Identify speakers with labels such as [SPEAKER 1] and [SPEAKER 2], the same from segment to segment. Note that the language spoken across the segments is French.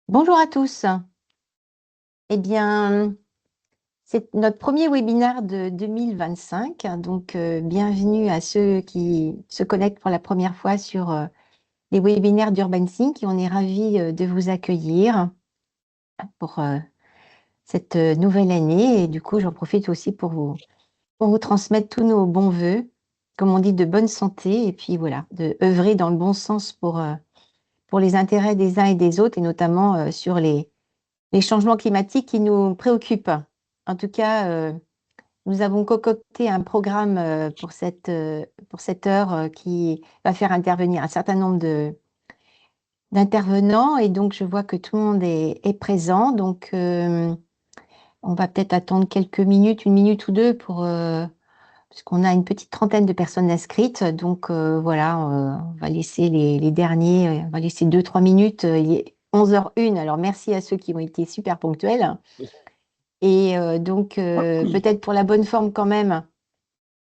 [SPEAKER 1] Bonjour à tous. Eh bien, c'est notre premier webinaire de 2025. Donc, bienvenue à ceux qui se connectent pour la première fois sur les webinaires d'Urban Sync. Et on est ravis de vous accueillir pour cette nouvelle année. Et du coup, j'en profite aussi pour vous transmettre tous nos bons voeux, comme on dit, de bonne santé. Et puis voilà, de œuvrer dans le bon sens pour les intérêts des uns et des autres, et notamment sur les changements climatiques qui nous préoccupent. En tout cas, nous avons concocté un programme pour cette heure qui va faire intervenir un certain nombre d'intervenants. Et donc, je vois que tout le monde est présent. Donc, on va peut-être attendre quelques minutes, une minute ou deux, parce qu'on a une petite trentaine de personnes inscrites. Donc, voilà, on va laisser les derniers, on va laisser 2-3 minutes. Il est 11h01. Alors, merci à ceux qui ont été super ponctuels. Et donc, peut-être pour la bonne forme quand même,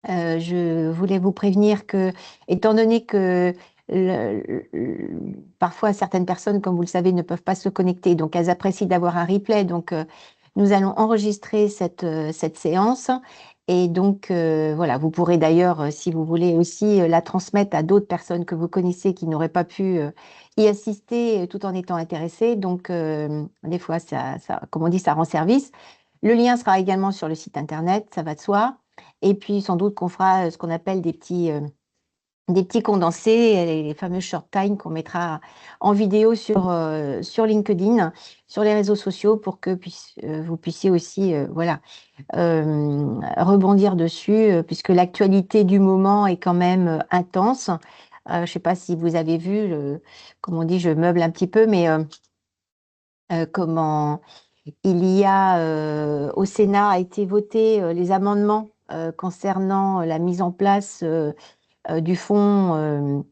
[SPEAKER 1] je voulais vous prévenir que, étant donné que parfois certaines personnes, comme vous le savez, ne peuvent pas se connecter, donc elles apprécient d'avoir un replay. Donc, nous allons enregistrer cette séance. Et donc, voilà, vous pourrez d'ailleurs, si vous voulez aussi, la transmettre à d'autres personnes que vous connaissez qui n'auraient pas pu y assister tout en étant intéressées. Donc, des fois, comme on dit, ça rend service. Le lien sera également sur le site internet, ça va de soi. Et puis, sans doute qu'on fera ce qu'on appelle des petits condensés, les fameux short time qu'on mettra en vidéo sur LinkedIn, sur les réseaux sociaux, pour que vous puissiez aussi voilà, rebondir dessus, puisque l'actualité du moment est quand même intense. Je ne sais pas si vous avez vu, comme on dit, je meuble un petit peu, mais comment il y a au Sénat a été voté les amendements concernant la mise en place du fonds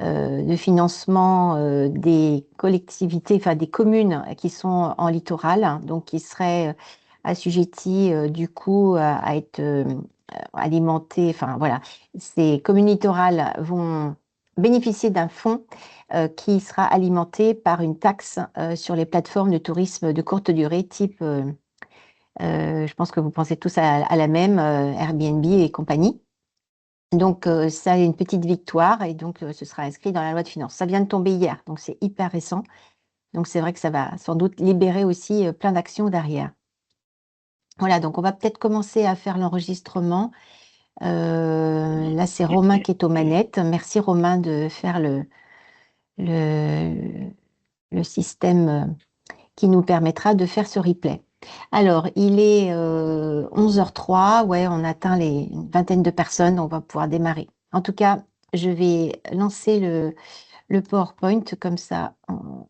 [SPEAKER 1] de financement des collectivités, enfin des communes qui sont en littoral, hein, donc qui seraient assujetties du coup à être alimentées. Enfin voilà, ces communes littorales vont bénéficier d'un fonds qui sera alimenté par une taxe sur les plateformes de tourisme de courte durée, type, je pense que vous pensez tous à la même, Airbnb et compagnie. Donc, ça est une petite victoire, et donc ce sera inscrit dans la loi de finances. Ça vient de tomber hier, donc c'est hyper récent. Donc, c'est vrai que ça va sans doute libérer aussi plein d'actions derrière. Voilà, donc on va peut-être commencer à faire l'enregistrement. Là, c'est Romain qui est aux manettes. Merci Romain de faire le, le système qui nous permettra de faire ce replay. Alors, il est 11h03, ouais, on atteint une vingtaine de personnes, on va pouvoir démarrer. En tout cas, je vais lancer le PowerPoint, comme ça,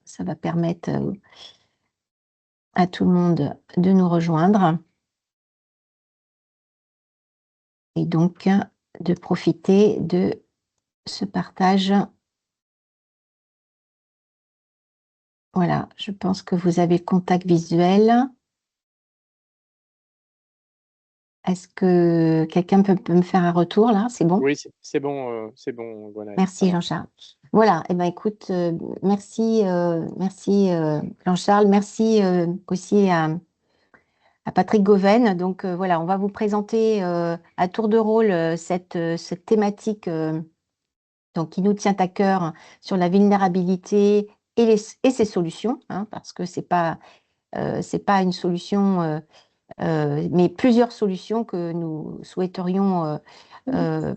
[SPEAKER 1] ça va permettre à tout le monde de nous rejoindre. Et donc, de profiter de ce partage. Voilà, je pense que vous avez contact visuel. Est-ce que quelqu'un peut me faire un retour là? C'est bon?
[SPEAKER 2] Oui, c'est bon, voilà, ça
[SPEAKER 1] Merci
[SPEAKER 2] marche.
[SPEAKER 1] Jean-Charles. Voilà, eh ben, écoute, merci, merci Jean-Charles, merci aussi à Patrick Goven. Donc voilà, on va vous présenter à tour de rôle cette thématique donc, qui nous tient à cœur sur la vulnérabilité et ses solutions, hein, parce que c'est pas une solution, mais plusieurs solutions que nous souhaiterions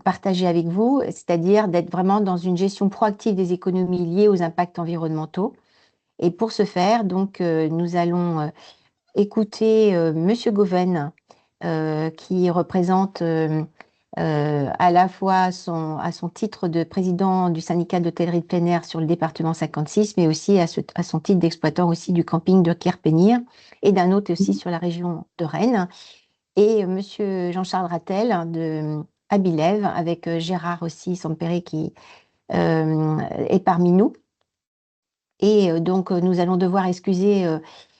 [SPEAKER 1] partager avec vous, c'est-à-dire d'être vraiment dans une gestion proactive des économies liées aux impacts environnementaux. Et pour ce faire, donc, nous allons écouter Monsieur Goven, qui représente à la fois à son titre de président du syndicat d'hôtellerie de plein air sur le département 56, mais aussi à son titre d'exploitant aussi du camping de Kerpenir, et d'un autre aussi sur la région de Rennes. Et Monsieur Jean-Charles Rattel de Abilève, avec Gérard aussi, son père, qui est parmi nous. Et donc, nous allons devoir excuser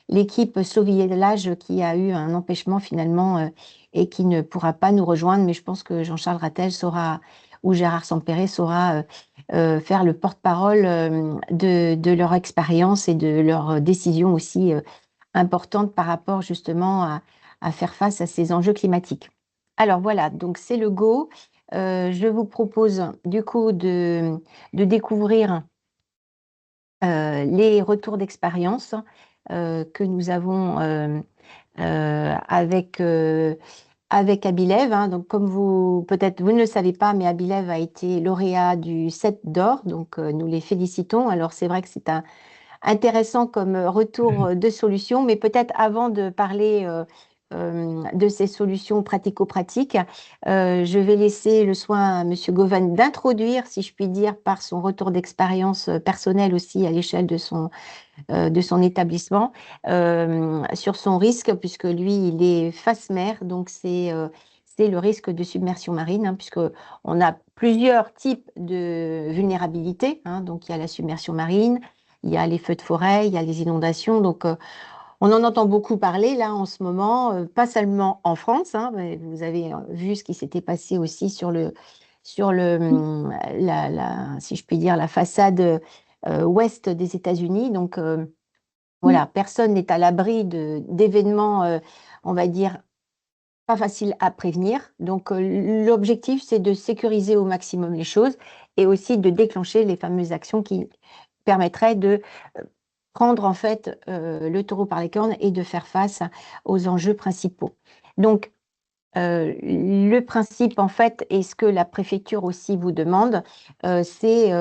[SPEAKER 1] l'équipe Sauvillage qui a eu un empêchement finalement et qui ne pourra pas nous rejoindre. Mais je pense que Jean-Charles Rattel saura, ou Gérard Sampéré saura faire le porte-parole de leur expérience et de leurs décisions aussi importantes par rapport justement à faire face à ces enjeux climatiques. Alors voilà, donc c'est le go. Je vous propose du coup de découvrir les retours d'expérience que nous avons avec Abilev, hein. Donc, comme vous, peut-être vous ne le savez pas, mais Abilev a été lauréat du 7 d'or, donc nous les félicitons. Alors, c'est vrai que c'est intéressant comme retour de solution, mais peut-être avant de parler de ces solutions pratico-pratiques, je vais laisser le soin à M. Goven d'introduire, si je puis dire, par son retour d'expérience personnelle aussi à l'échelle de son établissement sur son risque, puisque lui, il est face mer, donc c'est le risque de submersion marine, hein, puisque on a plusieurs types de vulnérabilité, hein, donc il y a la submersion marine, il y a les feux de forêt, il y a les inondations, donc on en entend beaucoup parler là en ce moment, pas seulement en France, hein, mais vous avez vu ce qui s'était passé aussi si je puis dire, la façade ouest des États-Unis. Donc voilà, personne n'est à l'abri d'événements, on va dire, pas faciles à prévenir. Donc l'objectif, c'est de sécuriser au maximum les choses et aussi de déclencher les fameuses actions qui permettraient de prendre en fait le taureau par les cornes et de faire face aux enjeux principaux. Donc, le principe, en fait, et ce que la préfecture aussi vous demande, c'est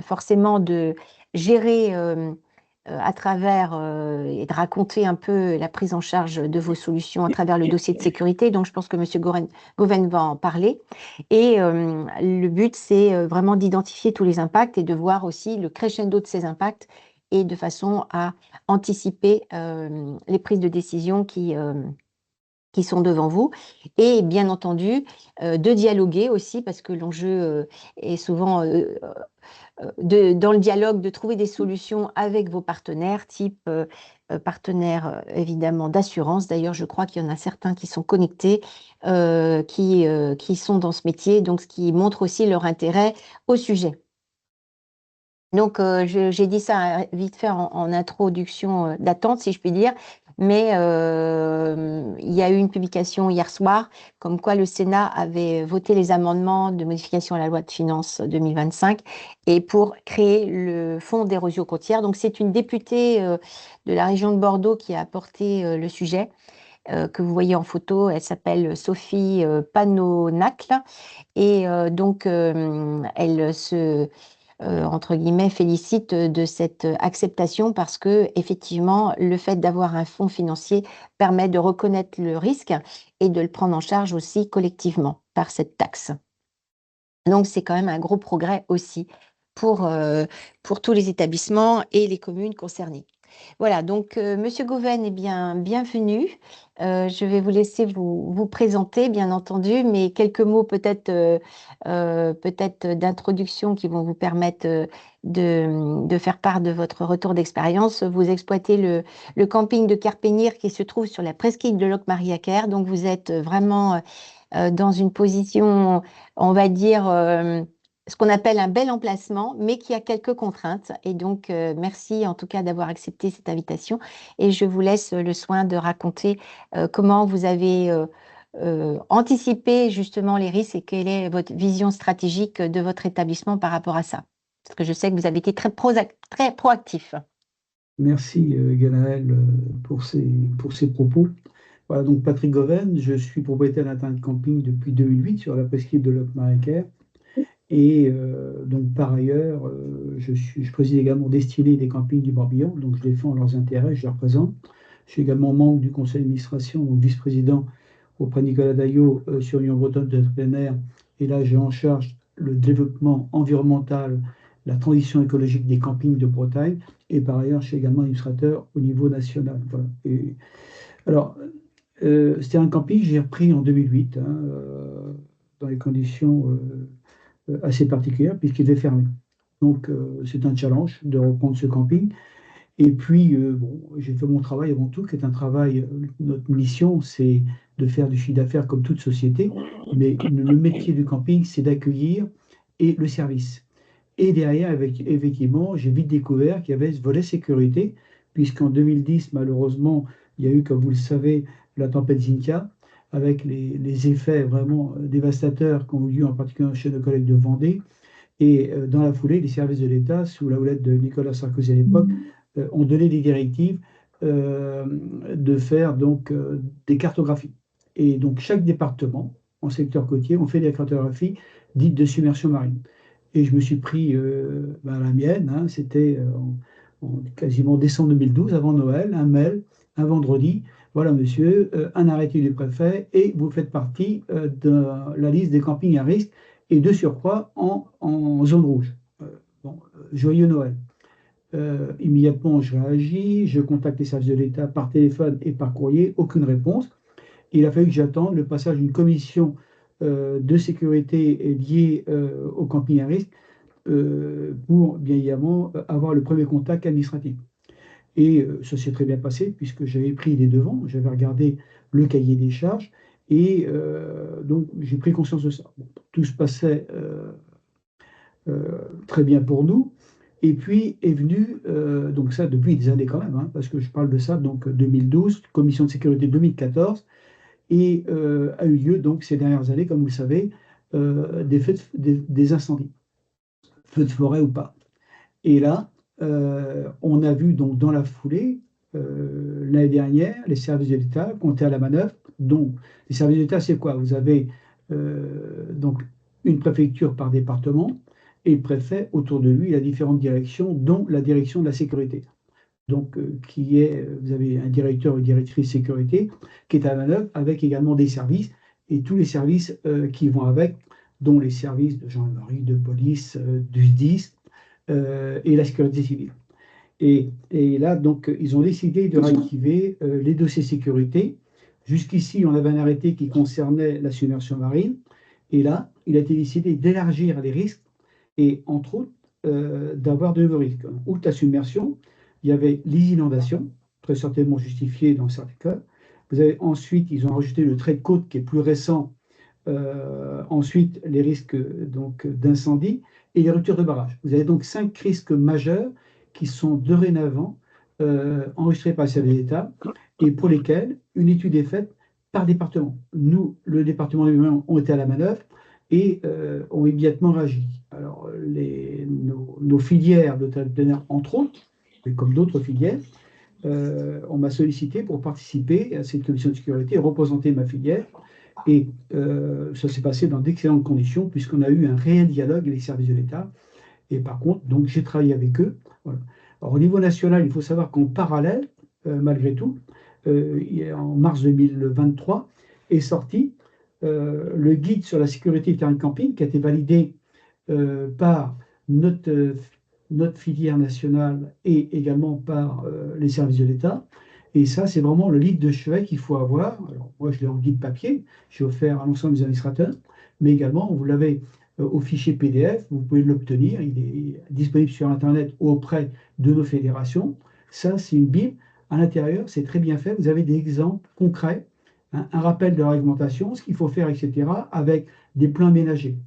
[SPEAKER 1] forcément de gérer à travers et de raconter un peu la prise en charge de vos solutions à travers le dossier de sécurité. Donc, je pense que M. Goven va en parler. Et le but, c'est vraiment d'identifier tous les impacts et de voir aussi le crescendo de ces impacts et de façon à anticiper les prises de décision qui sont devant vous, et bien entendu de dialoguer aussi, parce que l'enjeu est souvent dans le dialogue, de trouver des solutions avec vos partenaires, type partenaires évidemment d'assurance. D'ailleurs, je crois qu'il y en a certains qui sont connectés, qui sont dans ce métier, donc ce qui montre aussi leur intérêt au sujet. Donc, j'ai dit ça vite fait en introduction d'attente, si je puis dire, mais il y a eu une publication hier soir comme quoi le Sénat avait voté les amendements de modification à la loi de finances 2025 et pour créer le fonds d'érosion côtière. Donc, c'est une députée de la région de Bordeaux qui a apporté le sujet que vous voyez en photo. Elle s'appelle Sophie Panonacle et donc elle se entre guillemets, félicite de cette acceptation parce que, effectivement, le fait d'avoir un fonds financier permet de reconnaître le risque et de le prendre en charge aussi collectivement par cette taxe. Donc, c'est quand même un gros progrès aussi pour tous les établissements et les communes concernées. Voilà, donc Monsieur Goven, eh bien, bienvenue. Je vais vous laisser vous présenter, bien entendu, mais quelques mots peut-être d'introduction qui vont vous permettre de faire part de votre retour d'expérience. Vous exploitez le camping de Carpénir qui se trouve sur la presqu'île de Locmariaquer, donc vous êtes vraiment dans une position, on va dire, ce qu'on appelle un bel emplacement, mais qui a quelques contraintes. Et donc, merci en tout cas d'avoir accepté cette invitation. Et je vous laisse le soin de raconter comment vous avez anticipé justement les risques et quelle est votre vision stratégique de votre établissement par rapport à ça. Parce que je sais que vous avez été très proactif.
[SPEAKER 3] Merci Ganaël pour ces propos. Voilà, donc Patrick Goven, je suis propriétaire d'un terrain de camping depuis 2008 sur la presqu'île de Locmariaquer. Et donc par ailleurs, je préside également Destinée des campings du Morbihan, donc je défends leurs intérêts, je les représente. Je suis également membre du conseil d'administration, donc vice-président auprès de Nicolas Daillot sur l'Union bretonne de plein air. Et là, j'ai en charge le développement environnemental, la transition écologique des campings de Bretagne. Et par ailleurs, je suis également administrateur au niveau national. Voilà. Et, alors, c'était un camping que j'ai repris en 2008, hein, dans les conditions assez particulières, puisqu'il était fermé. Donc, c'est un challenge de reprendre ce camping. Et puis, bon, j'ai fait mon travail avant tout, qui est un travail, notre mission, c'est de faire du chiffre d'affaires comme toute société, mais le métier du camping, c'est d'accueillir et le service. Et derrière, effectivement, j'ai vite découvert qu'il y avait ce volet sécurité, puisqu'en 2010, malheureusement, il y a eu, comme vous le savez, la tempête Xynthia, avec les effets vraiment dévastateurs qu'ont eu en particulier chez nos collègues de Vendée. Et dans la foulée, les services de l'État, sous la houlette de Nicolas Sarkozy à l'époque, ont donné des directives euh, de faire donc des cartographies. Et donc chaque département, en secteur côtier, on fait des cartographies dites de submersion marine. Et je me suis pris la mienne, hein, c'était quasiment décembre 2012, avant Noël, un mail, un vendredi. Voilà, monsieur, un arrêté du préfet et vous faites partie de la liste des campings à risque et de surcroît en zone rouge. Joyeux Noël. Immédiatement, je réagis, je contacte les services de l'État par téléphone et par courrier, aucune réponse. Il a fallu que j'attende le passage d'une commission de sécurité liée au camping à risque pour bien évidemment avoir le premier contact administratif. Et ça s'est très bien passé puisque j'avais pris les devants, j'avais regardé le cahier des charges et donc j'ai pris conscience de ça. Bon, tout se passait très bien pour nous. Et puis est venu, donc ça depuis des années quand même, hein, parce que je parle de ça, donc 2012, commission de sécurité 2014, et a eu lieu donc ces dernières années, comme vous le savez, des incendies, feux de forêt ou pas. Et là, on a vu donc dans la foulée, l'année dernière, les services de l'État comptaient à la manœuvre. Donc, les services de l'État, c'est quoi? Vous avez donc une préfecture par département et le préfet autour de lui, il a différentes directions, dont la direction de la sécurité. Donc, vous avez un directeur ou une directrice sécurité qui est à la manœuvre avec également des services et tous les services qui vont avec, dont les services de gendarmerie, de police, du SDIS et la sécurité civile. Et là, donc, ils ont décidé de réactiver les dossiers sécurité. Jusqu'ici, on avait un arrêté qui concernait la submersion marine. Et là, il a été décidé d'élargir les risques et, entre autres, d'avoir de nouveaux risques. Outre la submersion, il y avait les inondations, très certainement justifiées dans certains cas. Vous avez ensuite, ils ont rajouté le trait de côte qui est plus récent. Ensuite, les risques donc d'incendie et les ruptures de barrage. Vous avez donc 5 risques majeurs qui sont dorénavant enregistrés par le service d'État et pour lesquels une étude est faite par département. Nous, le département lui-même, ont été à la manœuvre et ont immédiatement réagi. Alors, nos filières de partenaires, entre autres, mais comme d'autres filières, on m'a sollicité pour participer à cette commission de sécurité et représenter ma filière. Et ça s'est passé dans d'excellentes conditions, puisqu'on a eu un réel dialogue avec les services de l'État. Et par contre, donc j'ai travaillé avec eux. Voilà. Alors, au niveau national, il faut savoir qu'en parallèle, malgré tout, en mars 2023, est sorti le guide sur la sécurité du terrain de camping, qui a été validé par notre filière nationale et également par les services de l'État. Et ça, c'est vraiment le livre de chevet qu'il faut avoir. Alors, moi, je l'ai en guide papier, j'ai offert à l'ensemble des administrateurs, mais également, vous l'avez au fichier PDF, vous pouvez l'obtenir, il est disponible sur Internet ou auprès de nos fédérations. Ça, c'est une Bible. À l'intérieur, c'est très bien fait. Vous avez des exemples concrets, hein, un rappel de la réglementation, ce qu'il faut faire, etc., avec des plans ménagers.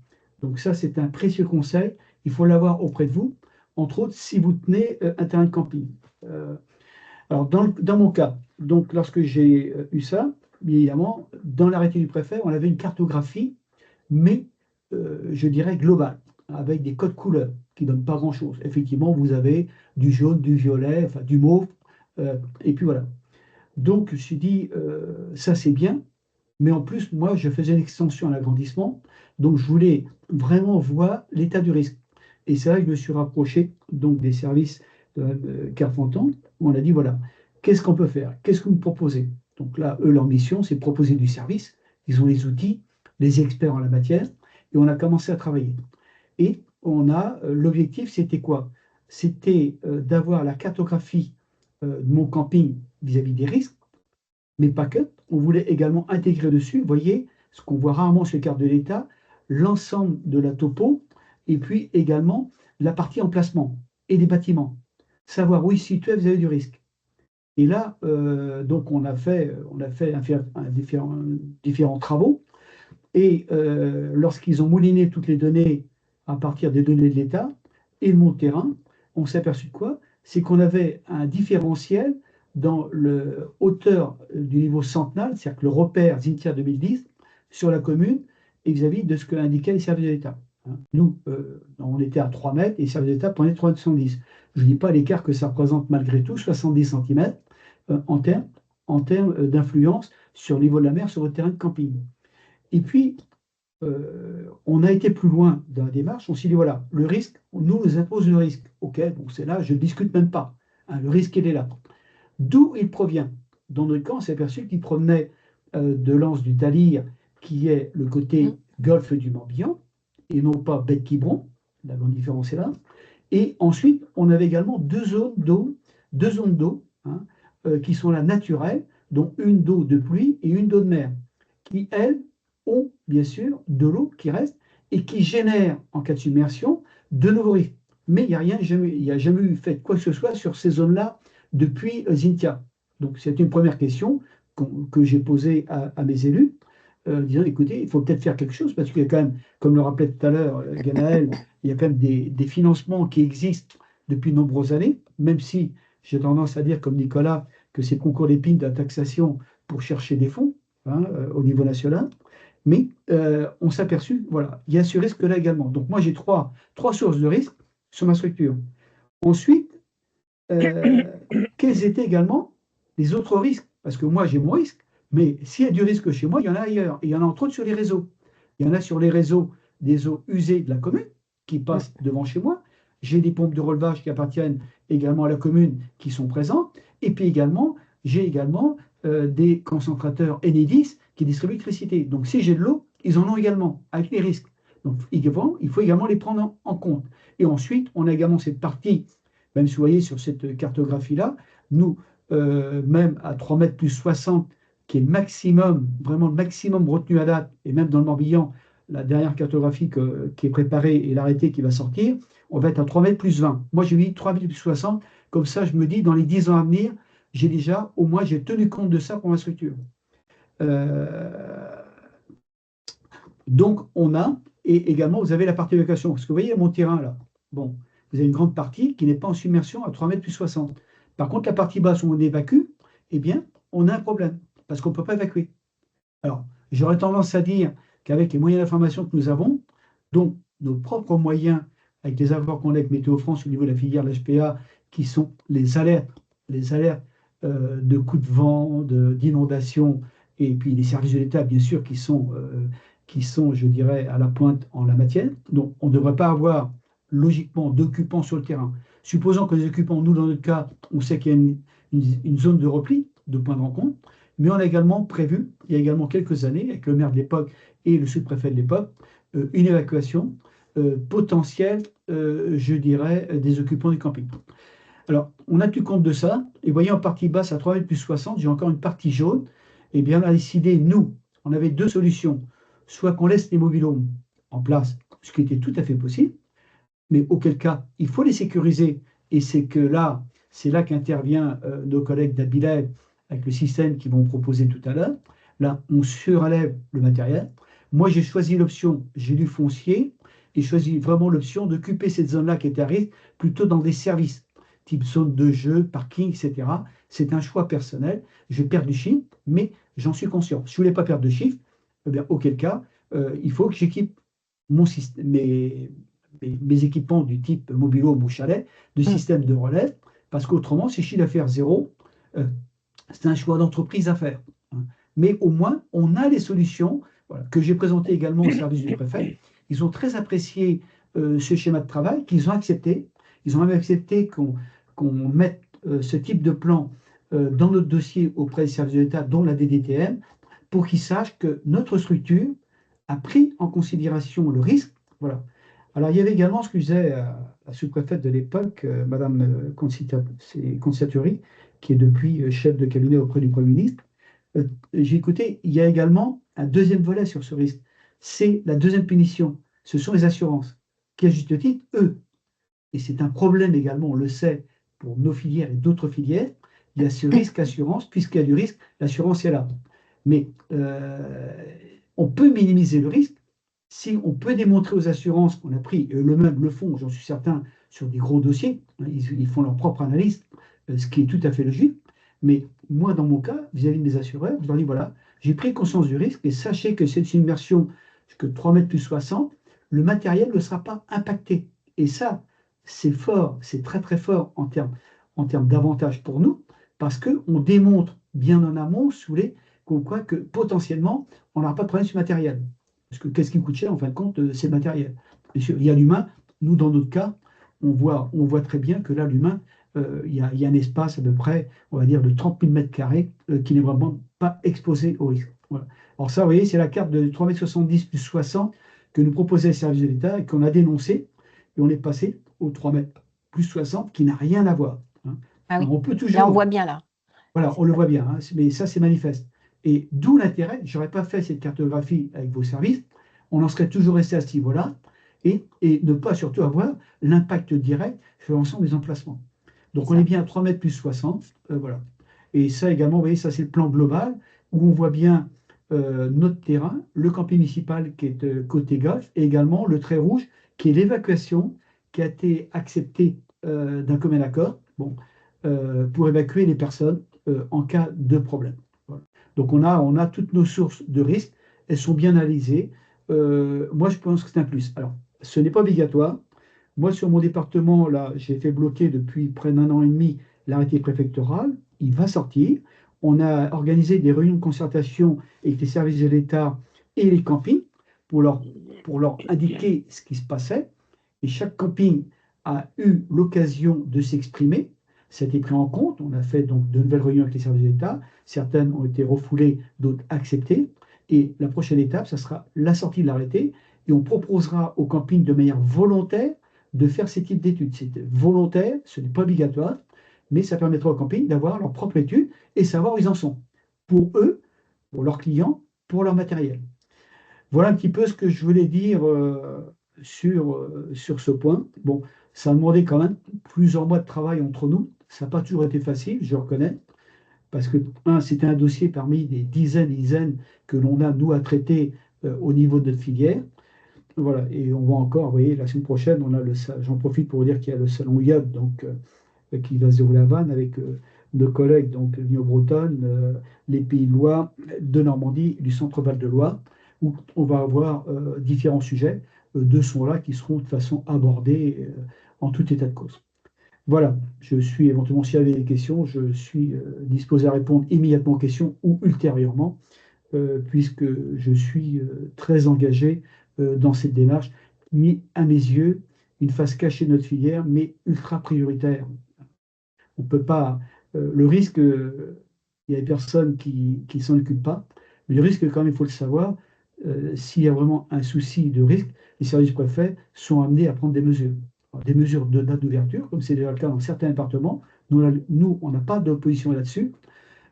[SPEAKER 3] Donc ça, c'est un précieux conseil. Il faut l'avoir auprès de vous, entre autres, si vous tenez un terrain de camping. Alors, dans mon cas, donc, lorsque j'ai eu ça, bien évidemment, dans l'arrêté du préfet, on avait une cartographie, mais je dirais globale, avec des codes couleurs qui ne donnent pas grand-chose. Effectivement, vous avez du jaune, du violet, enfin du mauve, et puis voilà. Donc, je me suis dit, ça c'est bien, mais en plus, moi, je faisais une extension à l'agrandissement, donc je voulais vraiment voir l'état du risque. Et c'est là que je me suis rapproché donc, des services de Carpentan, où on a dit, voilà, qu'est-ce qu'on peut faire? Qu'est-ce que vous me proposez? Donc là, eux, leur mission, c'est de proposer du service. Ils ont les outils, les experts en la matière, et on a commencé à travailler. Et l'objectif, c'était quoi? C'était d'avoir la cartographie de mon camping vis-à-vis des risques, mais pas que. On voulait également intégrer dessus, vous voyez, ce qu'on voit rarement sur les cartes de l'État, l'ensemble de la topo, et puis également la partie emplacement et des bâtiments. Savoir où ils se situaient vis-à-vis du risque. Et là, donc on a fait différents travaux. Et lorsqu'ils ont mouliné toutes les données à partir des données de l'État, et le Mont-Terrain, on s'est aperçu de quoi? C'est qu'on avait un différentiel dans le hauteur du niveau centenal, c'est-à-dire que le repère Zintia 2010 sur la commune et vis-à-vis de ce que indiquaient les services de l'État. Nous, on était à 3 mètres et les services de l'État prenaient 3,70 m. Je ne dis pas l'écart que ça représente malgré tout, 70 cm en termes d'influence sur le niveau de la mer sur le terrain de camping. Et puis, on a été plus loin dans la démarche, on s'est dit, voilà, le risque, on nous impose le risque. OK, bon, c'est là, je ne discute même pas. Le risque, il est là. D'où il provient? Dans notre cas, on s'est aperçu qu'il provenait de l'anse du Talir, qui est le côté golfe du Morbihan, et non pas baie de Quiberon. La grande différence est là. Et ensuite, on avait également deux zones d'eau qui sont là naturelles, dont une d'eau de pluie et une d'eau de mer, qui, elles, ont bien sûr de l'eau qui reste et qui génèrent, en cas de submersion, de nouveaux risques. Mais il n'y a jamais eu fait quoi que ce soit sur ces zones-là depuis Zintia. Donc, c'est une première question que j'ai posée à mes élus, disant, écoutez, il faut peut-être faire quelque chose, parce qu'il y a quand même, comme le rappelait tout à l'heure Ganaël, il y a quand même des financements qui existent depuis de nombreuses années, même si j'ai tendance à dire, comme Nicolas, que c'est le concours d'épines de la taxation pour chercher des fonds au niveau national. Mais on s'est aperçu, voilà, il y a ce risque-là également. Donc moi, j'ai trois sources de risque sur ma structure. Ensuite, quels étaient également les autres risques? Parce que moi, j'ai mon risque, mais s'il y a du risque chez moi, il y en a ailleurs. Et il y en a entre autres sur les réseaux. Il y en a sur les réseaux des eaux usées de la commune qui passent devant chez moi. J'ai des pompes de relevage qui appartiennent également à la commune qui sont présentes. Et puis également, j'ai également des concentrateurs Enedis qui distribuent l'électricité. Donc si j'ai de l'eau, ils en ont également, avec les risques. Donc il faut également les prendre en compte. Et ensuite, on a également cette partie, même si vous voyez sur cette cartographie-là, nous, même à 3 mètres plus 60, qui est le maximum, vraiment le maximum retenu à date, et même dans le Morbihan, la dernière cartographie qui est préparée et l'arrêté qui va sortir, on va être à 3 mètres plus 20. Moi, j'ai mis 3 mètres plus 60, comme ça, je me dis, dans les 10 ans à venir, j'ai déjà, au moins, j'ai tenu compte de ça pour ma structure. Donc, on a, et également, vous avez la partie évacuation. Parce que vous voyez mon terrain là, bon, vous avez une grande partie qui n'est pas en submersion à 3 mètres plus 60. Par contre, la partie basse où on évacue, eh bien, on a un problème, parce qu'on ne peut pas évacuer. Alors, j'aurais tendance à dire qu'avec les moyens d'information que nous avons, dont nos propres moyens, avec les avoirs qu'on a avec Météo France au niveau de la filière de l'HPA, qui sont les alertes de coups de vent, d'inondations, et puis les services de l'État, bien sûr, qui sont, je dirais, à la pointe en la matière. Donc, on ne devrait pas avoir, logiquement, d'occupants sur le terrain. Supposons que les occupants, nous, dans notre cas, on sait qu'il y a une zone de repli, de point de rencontre, mais on a également prévu, il y a également quelques années, avec le maire de l'époque et le sous-préfet de l'époque, une évacuation potentielle, je dirais, des occupants du camping. Alors, on a tenu compte de ça, et voyez en partie basse, à 3 mètres plus 60, j'ai encore une partie jaune, et bien on a décidé, nous, on avait deux solutions, soit qu'on laisse les mobil-homes en place, ce qui était tout à fait possible, mais auquel cas, il faut les sécuriser, et c'est là qu'intervient nos collègues d'Abilève avec le système qu'ils vont proposer tout à l'heure. Là, on surélève le matériel. Moi, j'ai choisi l'option, j'ai du foncier, et choisi vraiment l'option d'occuper cette zone-là qui était à risque, plutôt dans des services, type zone de jeu, parking, etc. C'est un choix personnel. Je perds du chiffre, mais j'en suis conscient. Si je ne voulais pas perdre de chiffre, eh bien, auquel cas, il faut que j'équipe mon système, mes équipements du type mobile-home ou chalet, de système de relève, parce qu'autrement, si chiffre d'affaires zéro, c'est un choix d'entreprise à faire. Mais au moins, on a les solutions que j'ai présentées également au service du préfet. Ils ont très apprécié ce schéma de travail, qu'ils ont accepté. Ils ont même accepté qu'on mette ce type de plan dans notre dossier auprès des services de l'État, dont la DDTM, pour qu'ils sachent que notre structure a pris en considération le risque. Voilà. Alors, il y avait également ce que disait la sous-préfète de l'époque, Madame Conciaturi, qui est depuis chef de cabinet auprès du Premier ministre. J'ai écouté, il y a également un deuxième volet sur ce risque. C'est la deuxième punition. Ce sont les assurances, qui, à juste titre, eux, et c'est un problème également, on le sait, pour nos filières et d'autres filières, il y a ce risque assurance, puisqu'il y a du risque, l'assurance est là. Mais on peut minimiser le risque si on peut démontrer aux assurances qu'on a pris, et eux-mêmes le font, j'en suis certain, sur des gros dossiers. Ils font leur propre analyse, ce qui est tout à fait logique. Mais moi, dans mon cas, vis-à-vis de mes assureurs, je leur dis voilà, j'ai pris conscience du risque et sachez que c'est une immersion que 3 mètres plus 60, le matériel ne sera pas impacté. Et ça, c'est fort, c'est très très fort en termes d'avantages pour nous, parce qu'on démontre bien en amont, si vous voulez, quoi que potentiellement, on n'aura pas de problème sur le matériel. Parce que qu'est-ce qui coûte cher, en fin de compte, c'est le matériel. Bien sûr, il y a l'humain. Nous, dans notre cas, on voit très bien que là, l'humain, il y a un espace à peu près, on va dire, de 30 000 mètres carrés qui n'est vraiment pas exposé au risque. Voilà. Alors ça, vous voyez, c'est la carte de 3,70 m plus 60 que nous proposait le service de l'État et qu'on a dénoncé. Et on est passé au 3 mètres plus 60 qui n'a rien à voir. Hein.
[SPEAKER 1] Ah oui.
[SPEAKER 3] Alors, on peut
[SPEAKER 1] Là, on
[SPEAKER 3] toujours.
[SPEAKER 1] voit bien là.
[SPEAKER 3] Voilà, on le voit bien, hein, mais ça, c'est manifeste. Et d'où l'intérêt, je n'aurais pas fait cette cartographie avec vos services, on en serait toujours resté à ce niveau-là, et ne pas surtout avoir l'impact direct sur l'ensemble des emplacements. Donc on est bien à 3 mètres plus 60, voilà. Et ça également, vous voyez, ça c'est le plan global, où on voit bien notre terrain, le camping municipal qui est côté gauche, et également le trait rouge, qui est l'évacuation qui a été acceptée d'un commun accord, bon, pour évacuer les personnes en cas de problème. Voilà. Donc on a toutes nos sources de risque, elles sont bien analysées. Moi je pense que c'est un plus. Alors, ce n'est pas obligatoire. Moi sur mon département, là, j'ai fait bloquer depuis près d'1 an et demi l'arrêté préfectoral. Il va sortir. On a organisé des réunions de concertation avec les services de l'État et les campings pour leur indiquer ce qui se passait. Et chaque camping a eu l'occasion de s'exprimer. Ça a été pris en compte. On a fait donc de nouvelles réunions avec les services d'État. Certaines ont été refoulées, d'autres acceptées. Et la prochaine étape, ça sera la sortie de l'arrêté. Et on proposera au camping de manière volontaire de faire ces types d'études. C'est volontaire, ce n'est pas obligatoire, mais ça permettra au camping d'avoir leur propre étude et savoir où ils en sont. Pour eux, pour leurs clients, pour leur matériel. Voilà un petit peu ce que je voulais dire sur ce point. Bon, ça a demandé quand même plusieurs mois de travail entre nous. Ça n'a pas toujours été facile, je reconnais, parce que, c'était un dossier parmi des dizaines et dizaines que l'on a, nous, à traiter au niveau de notre filière. Voilà, et on va encore, vous voyez, la semaine prochaine, j'en profite pour vous dire qu'il y a le salon IAB, donc, qui va se dérouler à Vannes avec nos collègues, donc l'Union bretonne, les Pays de Loire, de Normandie, du Centre-Val de Loire, où on va avoir différents sujets de ce là qui seront de toute façon abordés en tout état de cause. Voilà, je suis éventuellement, s'il y avait des questions, je suis disposé à répondre immédiatement aux questions ou ultérieurement, puisque je suis très engagé dans cette démarche, qui, à mes yeux, une face cachée de notre filière, mais ultra prioritaire. On peut pas. Le risque, il y a des personnes qui ne s'en occupent pas, mais le risque, quand même, il faut le savoir, s'il y a vraiment un souci de risque, les services préfets sont amenés à prendre des mesures. Alors, des mesures de date d'ouverture, comme c'est déjà le cas dans certains départements. Nous on n'a pas d'opposition là-dessus,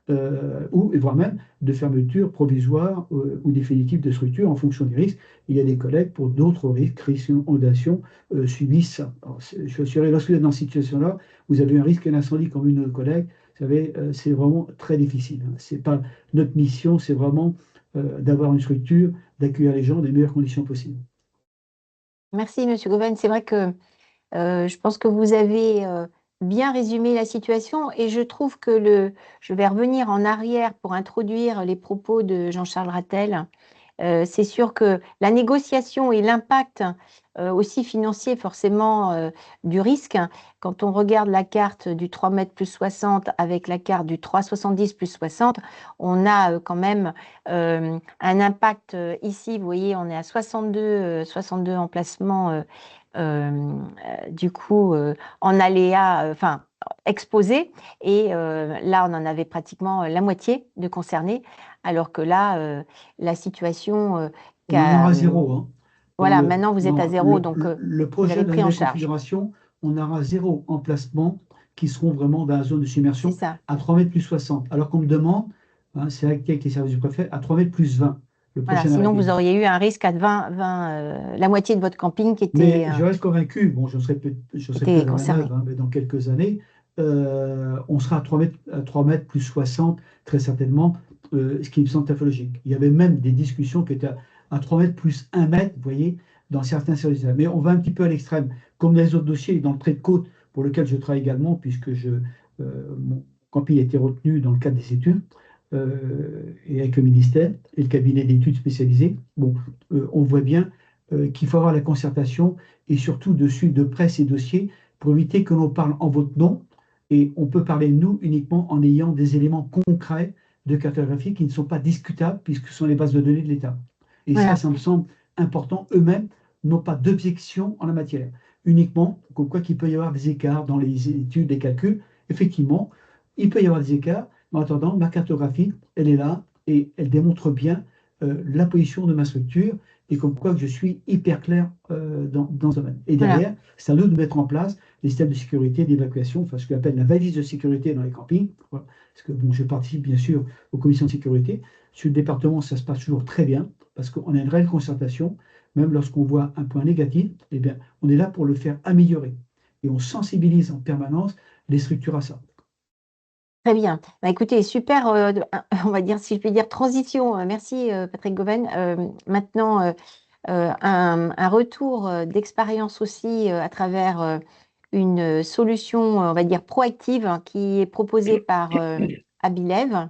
[SPEAKER 3] ou voire même de fermeture provisoire ou définitive de structure en fonction des risques. Il y a des collègues pour d'autres risques, crise, inondation, subissent ça. Alors, je suis assuré, lorsque vous êtes dans cette situation-là, vous avez un risque d'incendie comme une de nos collègues, vous savez, c'est vraiment très difficile. Hein. C'est pas notre mission, c'est vraiment d'avoir une structure, d'accueillir les gens dans les meilleures conditions possibles.
[SPEAKER 1] Merci, Monsieur Goven. C'est vrai que je pense que vous avez bien résumé la situation et je trouve que je vais revenir en arrière pour introduire les propos de Jean-Charles Rattel. C'est sûr que la négociation et l'impact aussi financier forcément du risque, quand on regarde la carte du 3 mètres plus 60 avec la carte du 3,70 plus 60, on a quand même un impact ici, vous voyez, on est à 62 emplacements du coup en aléa, enfin exposés, et là on en avait pratiquement la moitié de concernés, alors que là la situation
[SPEAKER 3] On en aura zéro. Hein.
[SPEAKER 1] Voilà, maintenant vous êtes à zéro, donc
[SPEAKER 3] le
[SPEAKER 1] vous
[SPEAKER 3] projet
[SPEAKER 1] avez
[SPEAKER 3] de la
[SPEAKER 1] pris en
[SPEAKER 3] nouvelle
[SPEAKER 1] charge.
[SPEAKER 3] configuration, on aura 0 emplacement qui seront vraiment dans la zone de submersion
[SPEAKER 1] C'est ça.
[SPEAKER 3] à 3 mètres plus 60. Alors qu'on me demande, hein, c'est acté avec les services du préfet, à 3 mètres plus 20. Le
[SPEAKER 1] Voilà,
[SPEAKER 3] prochain
[SPEAKER 1] sinon
[SPEAKER 3] arrêté.
[SPEAKER 1] vous auriez eu un risque à 20 la moitié de votre camping qui était
[SPEAKER 3] Mais je reste convaincu, bon, je serai pas dans la
[SPEAKER 1] concerné.
[SPEAKER 3] manœuvre, hein, mais dans quelques années, on sera à 3 mètres plus 60, très certainement, ce qui me semble tout à fait logique. Il y avait même des discussions qui étaient à 3 mètres plus 1 mètre, vous voyez, dans certains services. Mais on va un petit peu à l'extrême comme dans les autres dossiers, dans le trait de côte pour lequel je travaille également, puisque mon camping a été retenu dans le cadre des études, et avec le ministère et le cabinet d'études spécialisé. Bon, on voit bien qu'il faut avoir la concertation et surtout de suivre de près ces dossiers pour éviter que l'on parle en votre nom. Et on peut parler de nous uniquement en ayant des éléments concrets de cartographie qui ne sont pas discutables puisque ce sont les bases de données de l'État. Et
[SPEAKER 1] Voilà.
[SPEAKER 3] ça me semble important. Eux-mêmes n'ont pas d'objection en la matière. Uniquement, comme quoi qu'il peut y avoir des écarts dans les études, les calculs. Effectivement, il peut y avoir des écarts. Mais en attendant, ma cartographie, elle est là et elle démontre bien la position de ma structure et comme quoi que je suis hyper clair dans ce domaine. Et
[SPEAKER 1] Voilà.
[SPEAKER 3] derrière, c'est à nous de mettre en place les systèmes de sécurité, d'évacuation, enfin ce qu'on appelle la valise de sécurité dans les campings. Voilà. Parce que bon, je participe bien sûr aux commissions de sécurité. Sur le département, ça se passe toujours très bien parce qu'on a une réelle concertation. Même lorsqu'on voit un point négatif, eh bien, on est là pour le faire améliorer. Et on sensibilise en permanence les structures à ça.
[SPEAKER 1] Très bien. Bah, écoutez, super, on va dire, si je puis dire, transition. Merci, Patrick Goven. Maintenant, un retour d'expérience aussi à travers une solution, on va dire, proactive hein, qui est proposée par Abilev.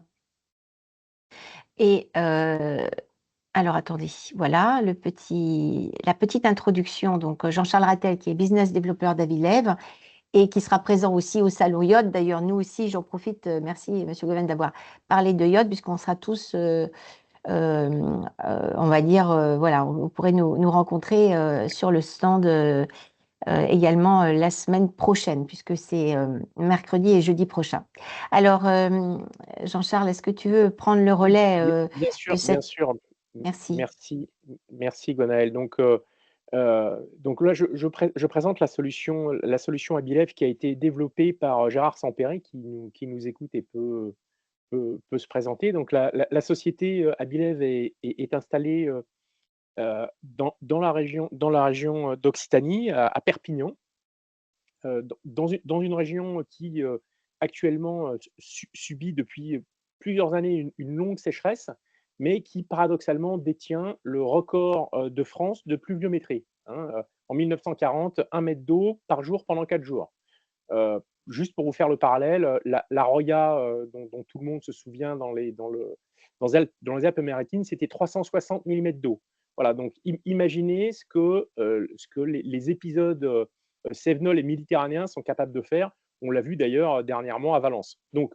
[SPEAKER 1] Et alors, attendez, voilà la petite introduction. Donc, Jean-Charles Rattel, qui est business développeur d'Abilev et qui sera présent aussi au salon Yod. D'ailleurs, nous aussi, j'en profite, merci Monsieur Goven d'avoir parlé de Yod, puisqu'on sera tous, on va dire, voilà, vous pourrez nous rencontrer sur le stand également la semaine prochaine, puisque c'est mercredi et jeudi prochain. Alors, Jean-Charles, est-ce que tu veux prendre le relais
[SPEAKER 2] Bien
[SPEAKER 1] de
[SPEAKER 2] sûr, bien
[SPEAKER 1] cette...
[SPEAKER 2] sûr.
[SPEAKER 1] Merci.
[SPEAKER 2] Merci Gwenaël. Donc là, je présente la solution Abilev qui a été développée par Gérard Sampéry qui nous écoute et peut se présenter. Donc la société Abilev est installée dans la région d'Occitanie, à Perpignan, dans une région qui actuellement subit depuis plusieurs années une longue sécheresse, mais qui paradoxalement détient le record de France de pluviométrie. Hein. En 1940, 1 mètre d'eau par jour pendant 4 jours. Juste pour vous faire le parallèle, la Roya, dont tout le monde se souvient dans les Alpes-Maritimes, c'était 360 mm d'eau. Voilà, donc imaginez ce que les épisodes cévenols et méditerranéens sont capables de faire. On l'a vu d'ailleurs dernièrement à Valence. Donc,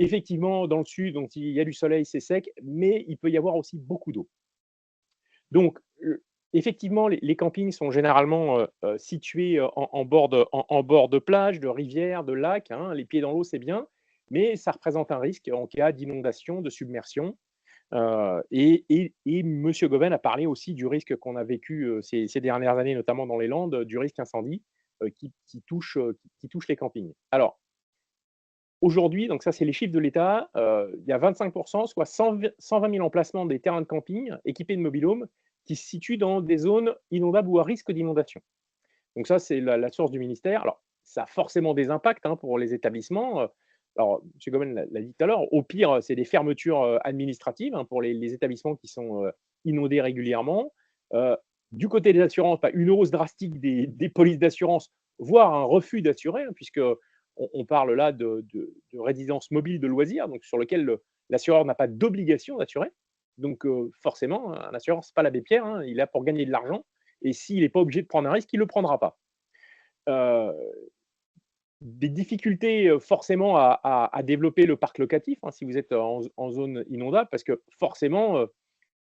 [SPEAKER 2] effectivement, dans le sud, donc, il y a du soleil, c'est sec, mais il peut y avoir aussi beaucoup d'eau. Donc, effectivement, les campings sont généralement situés en bord de plage, de rivière, de lac. Hein. Les pieds dans l'eau, c'est bien, mais ça représente un risque en cas d'inondation, de submersion. Et M. Goven a parlé aussi du risque qu'on a vécu ces dernières années, notamment dans les Landes, du risque incendie qui touche les campings. Alors, aujourd'hui, donc ça c'est les chiffres de l'État, il y a 25%, soit 120 000 emplacements des terrains de camping équipés de mobil-homes qui se situent dans des zones inondables ou à risque d'inondation. Donc ça, c'est la source du ministère. Alors, ça a forcément des impacts hein, pour les établissements. Alors, M. Gomen l'a dit tout à l'heure, au pire, c'est des fermetures administratives hein, pour les établissements qui sont inondés régulièrement. Du côté des assurances, une hausse drastique des polices d'assurance, voire un refus d'assurer, hein, puisque on parle là de résidence mobile de loisirs, donc sur lequel l'assureur n'a pas d'obligation d'assurer. Donc forcément, un assureur, ce n'est pas l'abbé Pierre, hein, il est là pour gagner de l'argent. Et s'il n'est pas obligé de prendre un risque, il ne le prendra pas. Des difficultés forcément à développer le parc locatif, hein, si vous êtes en zone inondable, parce que forcément,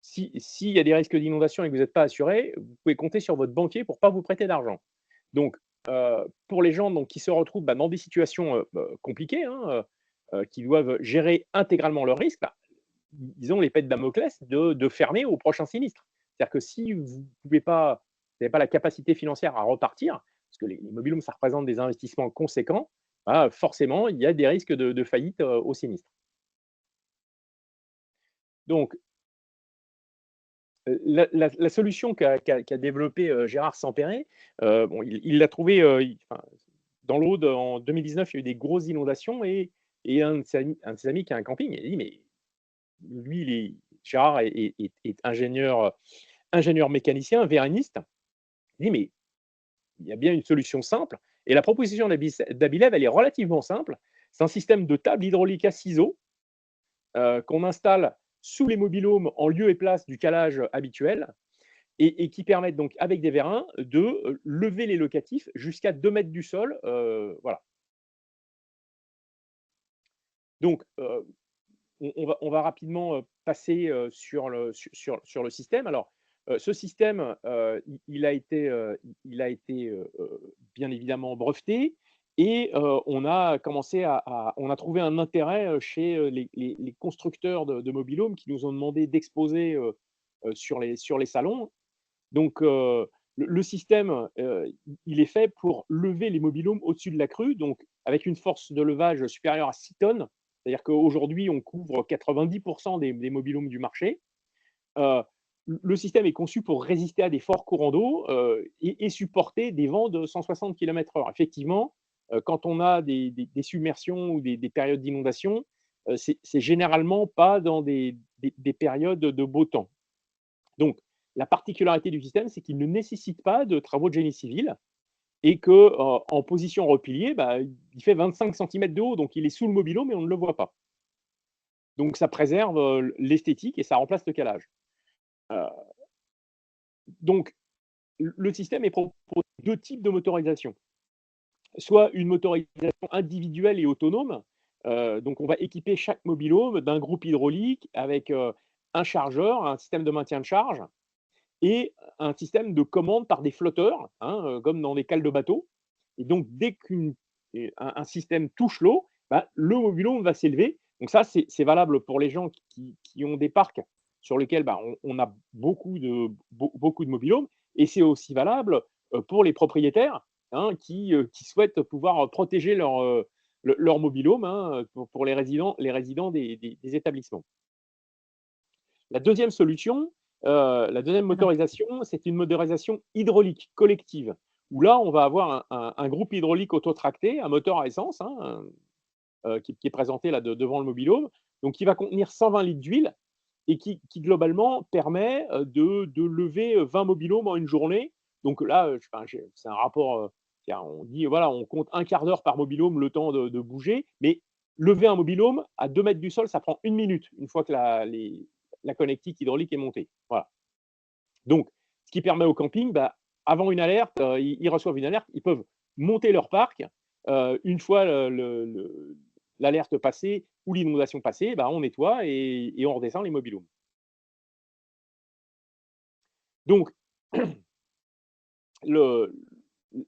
[SPEAKER 2] s'il y a des risques d'inondation et que vous n'êtes pas assuré, vous pouvez compter sur votre banquier pour ne pas vous prêter d'argent. Donc, pour les gens donc, qui se retrouvent dans des situations compliquées, hein, qui doivent gérer intégralement leurs risques, ils ont l'épée de Damoclès de fermer au prochain sinistre. C'est-à-dire que si vous n'avez pas la capacité financière à repartir, parce que les mobil-homes, ça représente des investissements conséquents, bah, forcément, il y a des risques de faillite au sinistre. Donc, la solution qu'a développée Gérard Sampéry, bon, il l'a trouvée dans l'Aude en 2019, il y a eu des grosses inondations et un de ses amis qui a un camping, il a dit mais lui, Gérard est ingénieur mécanicien, véraniste. Il dit mais il y a bien une solution simple. Et la proposition d'Abilev, elle est relativement simple. C'est un système de table hydraulique à ciseaux qu'on installe sous les mobilhomes en lieu et place du calage habituel et qui permettent donc, avec des vérins, de lever les locatifs jusqu'à 2 mètres du sol. Voilà. Donc, on va rapidement passer sur le système. Alors, ce système, il a été bien évidemment breveté et on a commencé on a trouvé un intérêt chez les constructeurs de mobilhomes qui nous ont demandé d'exposer sur les salons. Donc, le système, il est fait pour lever les mobilhomes au-dessus de la crue, donc avec une force de levage supérieure à 6 tonnes. C'est-à-dire qu'aujourd'hui, on couvre 90% des mobilhomes du marché. Le système est conçu pour résister à des forts courants d'eau et supporter des vents de 160 km/h. Effectivement, quand on a des submersions ou des périodes d'inondation, c'est généralement pas dans des périodes de beau temps. Donc, la particularité du système, c'est qu'il ne nécessite pas de travaux de génie civil et qu'en position repliée, il fait 25 cm de haut, donc il est sous le mobilhome mais on ne le voit pas. Donc ça préserve l'esthétique et ça remplace le calage. Donc le système est proposé deux types de motorisation. Soit une motorisation individuelle et autonome, donc on va équiper chaque mobilhome d'un groupe hydraulique avec un chargeur, un système de maintien de charge, et un système de commande par des flotteurs, comme dans des cales de bateau. Et donc, dès qu'un système touche l'eau, le mobilhome va s'élever. Donc ça, c'est valable pour les gens qui ont des parcs sur lesquels on a beaucoup de mobilhomes. Et c'est aussi valable pour les propriétaires qui souhaitent pouvoir protéger leur mobilhome pour les résidents des établissements. La deuxième solution, la deuxième motorisation, c'est une motorisation hydraulique collective, où là, on va avoir un groupe hydraulique autotracté, un moteur à essence, qui est présenté là devant le mobilhome, donc qui va contenir 120 litres d'huile et qui globalement permet de lever 20 mobilhomes en une journée. Donc là, c'est un rapport, on dit, voilà, on compte un quart d'heure par mobilhome le temps de bouger, mais lever un mobilhome à 2 mètres du sol, ça prend 1 minute, une fois que la connectique hydraulique est montée. Voilà. Donc, ce qui permet au camping, avant une alerte, ils reçoivent une alerte, ils peuvent monter leur parc. Une fois l'alerte passée ou l'inondation passée, on nettoie et on redescend les mobilhomes. Donc,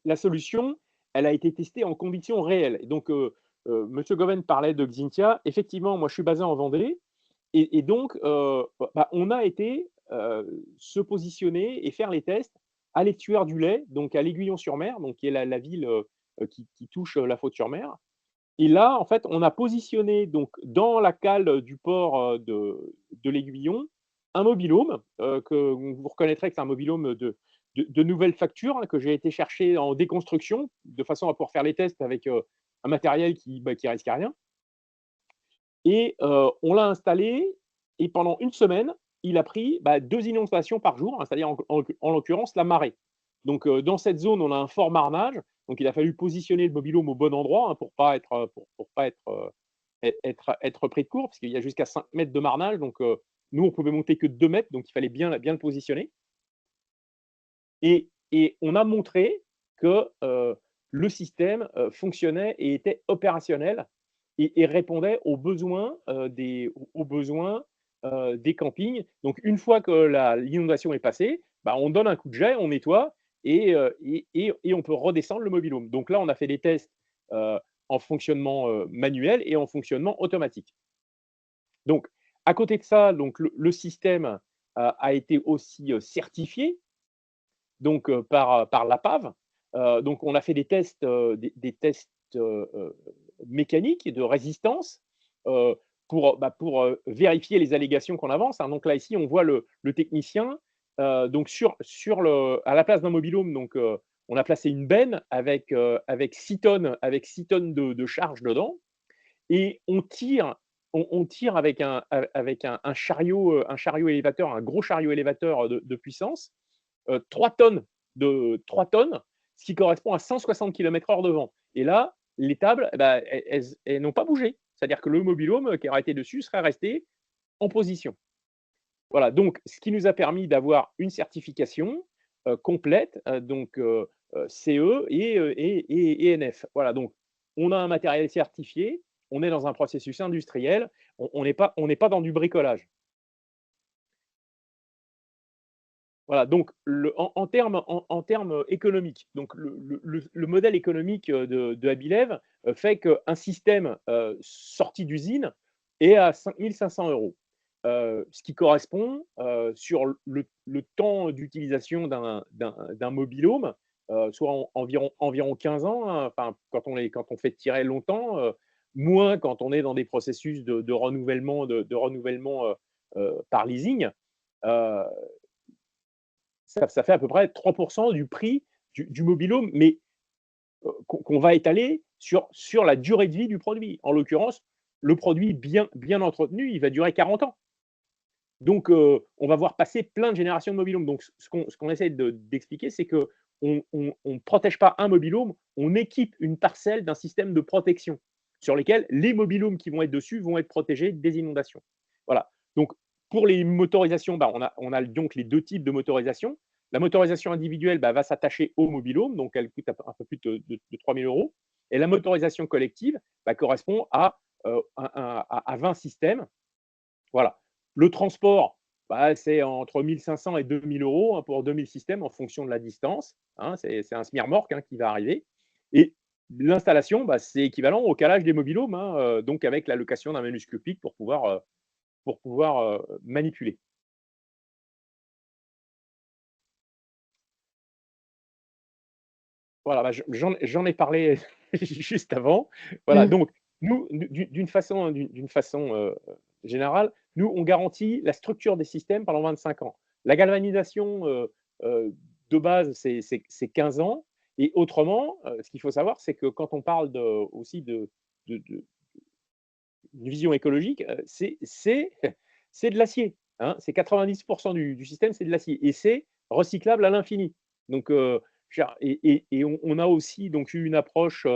[SPEAKER 2] la solution, elle a été testée en conditions réelles. Et donc, M. Goven parlait de Xintia. Effectivement, moi, je suis basé en Vendée. Et donc, on a été se positionner et faire les tests à l'Estuaire du Lay, donc à l'Aiguillon-sur-Mer, donc qui est la ville qui touche la Faute-sur-Mer. Et là, en fait, on a positionné donc dans la cale du port de l'Aiguillon un mobilhome que vous reconnaîtrez que c'est un mobilhome de nouvelle facture que j'ai été chercher en déconstruction de façon à pouvoir faire les tests avec un matériel qui risque rien. Et on l'a installé et pendant une semaine, il a pris 2 inondations par jour, c'est-à-dire en l'occurrence la marée. Donc dans cette zone, on a un fort marnage, donc il a fallu positionner le mobilhome au bon endroit pour pas être pris de court, parce qu'il y a jusqu'à 5 mètres de marnage, donc nous on pouvait monter que 2 mètres, donc il fallait bien le positionner. Et on a montré que le système fonctionnait et était opérationnel et répondait aux besoins des campings. Donc, une fois que l'inondation est passée, on donne un coup de jet, on nettoie et on peut redescendre le mobilhome. Donc là, on a fait des tests en fonctionnement manuel et en fonctionnement automatique. Donc, à côté de ça, donc, le système a été aussi certifié donc, par l'APAV. Donc, on a fait des tests, mécaniques et de résistance pour vérifier les allégations qu'on avance. Donc là, ici, on voit le technicien. Donc à la place d'un mobilhome, donc, on a placé une benne avec 6 tonnes, de charge dedans. Et on tire avec un chariot élévateur, un gros chariot élévateur de puissance, 3 tonnes ce qui correspond à 160 km/h de vent. Et là, les tables, elles n'ont pas bougé. C'est-à-dire que le mobil-home qui aurait été dessus serait resté en position. Voilà, donc ce qui nous a permis d'avoir une certification complète, CE et NF. Voilà, donc on a un matériel certifié, on est dans un processus industriel, on n'est pas dans du bricolage. Voilà, donc en termes économiques, donc le modèle économique de Abilev fait qu'un système sorti d'usine est à 5 500 €. Ce qui correspond sur le temps d'utilisation d'un mobil-home, soit environ 15 ans, hein, enfin, quand on fait tirer longtemps, moins quand on est dans des processus de renouvellement, par leasing. Euh, Ça fait à peu près 3% du prix du mobil-home, mais qu'on va étaler sur la durée de vie du produit. En l'occurrence, le produit bien entretenu, il va durer 40 ans. Donc, on va voir passer plein de générations de mobil-home. Donc, ce qu'on essaie d'expliquer, c'est qu'on ne protège pas un mobil-home, on équipe une parcelle d'un système de protection sur lesquels les mobil-homes qui vont être dessus vont être protégés des inondations. Voilà. Donc, pour les motorisations, on a donc les deux types de motorisation. La motorisation individuelle va s'attacher au mobil-home, donc elle coûte un peu plus de 3 000 €. Et la motorisation collective correspond à 20 systèmes. Voilà. Le transport, c'est entre 1 500 et 2 000 € pour 2000 systèmes en fonction de la distance. Hein, c'est un semi-remorque qui va arriver. Et l'installation, c'est équivalent au calage des mobil-homes, donc avec la location d'un minuscule pic pour pouvoir manipuler. Voilà, j'en ai parlé juste avant. Voilà, donc nous, d'une façon générale, nous, on garantit la structure des systèmes pendant 25 ans. La galvanisation de base, c'est 15 ans. Et autrement, ce qu'il faut savoir, c'est que quand on parle aussi d'une vision écologique, c'est de l'acier. Hein, c'est 90% du système, c'est de l'acier. Et c'est recyclable à l'infini. Donc, et on a aussi donc eu une approche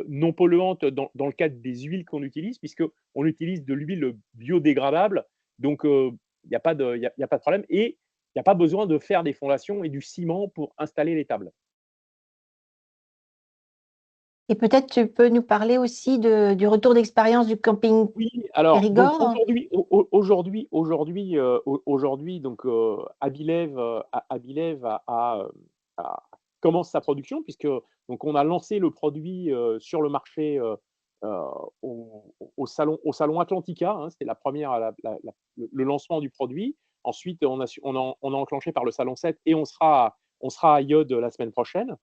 [SPEAKER 2] non polluante dans le cadre des huiles qu'on utilise, puisqu'on utilise de l'huile biodégradable. Donc, il n'y a pas de problème. Et il n'y a pas besoin de faire des fondations et du ciment pour installer les tables.
[SPEAKER 1] Et peut-être tu peux nous parler aussi du retour d'expérience du camping
[SPEAKER 2] Oui, alors donc
[SPEAKER 1] Périgord.
[SPEAKER 2] aujourd'hui, donc Abilev commence sa production, puisque donc on a lancé le produit sur le marché au salon Atlantica, hein, c'était la première le lancement du produit. Ensuite, on a enclenché par le salon 7 et on sera à IOD la semaine prochaine.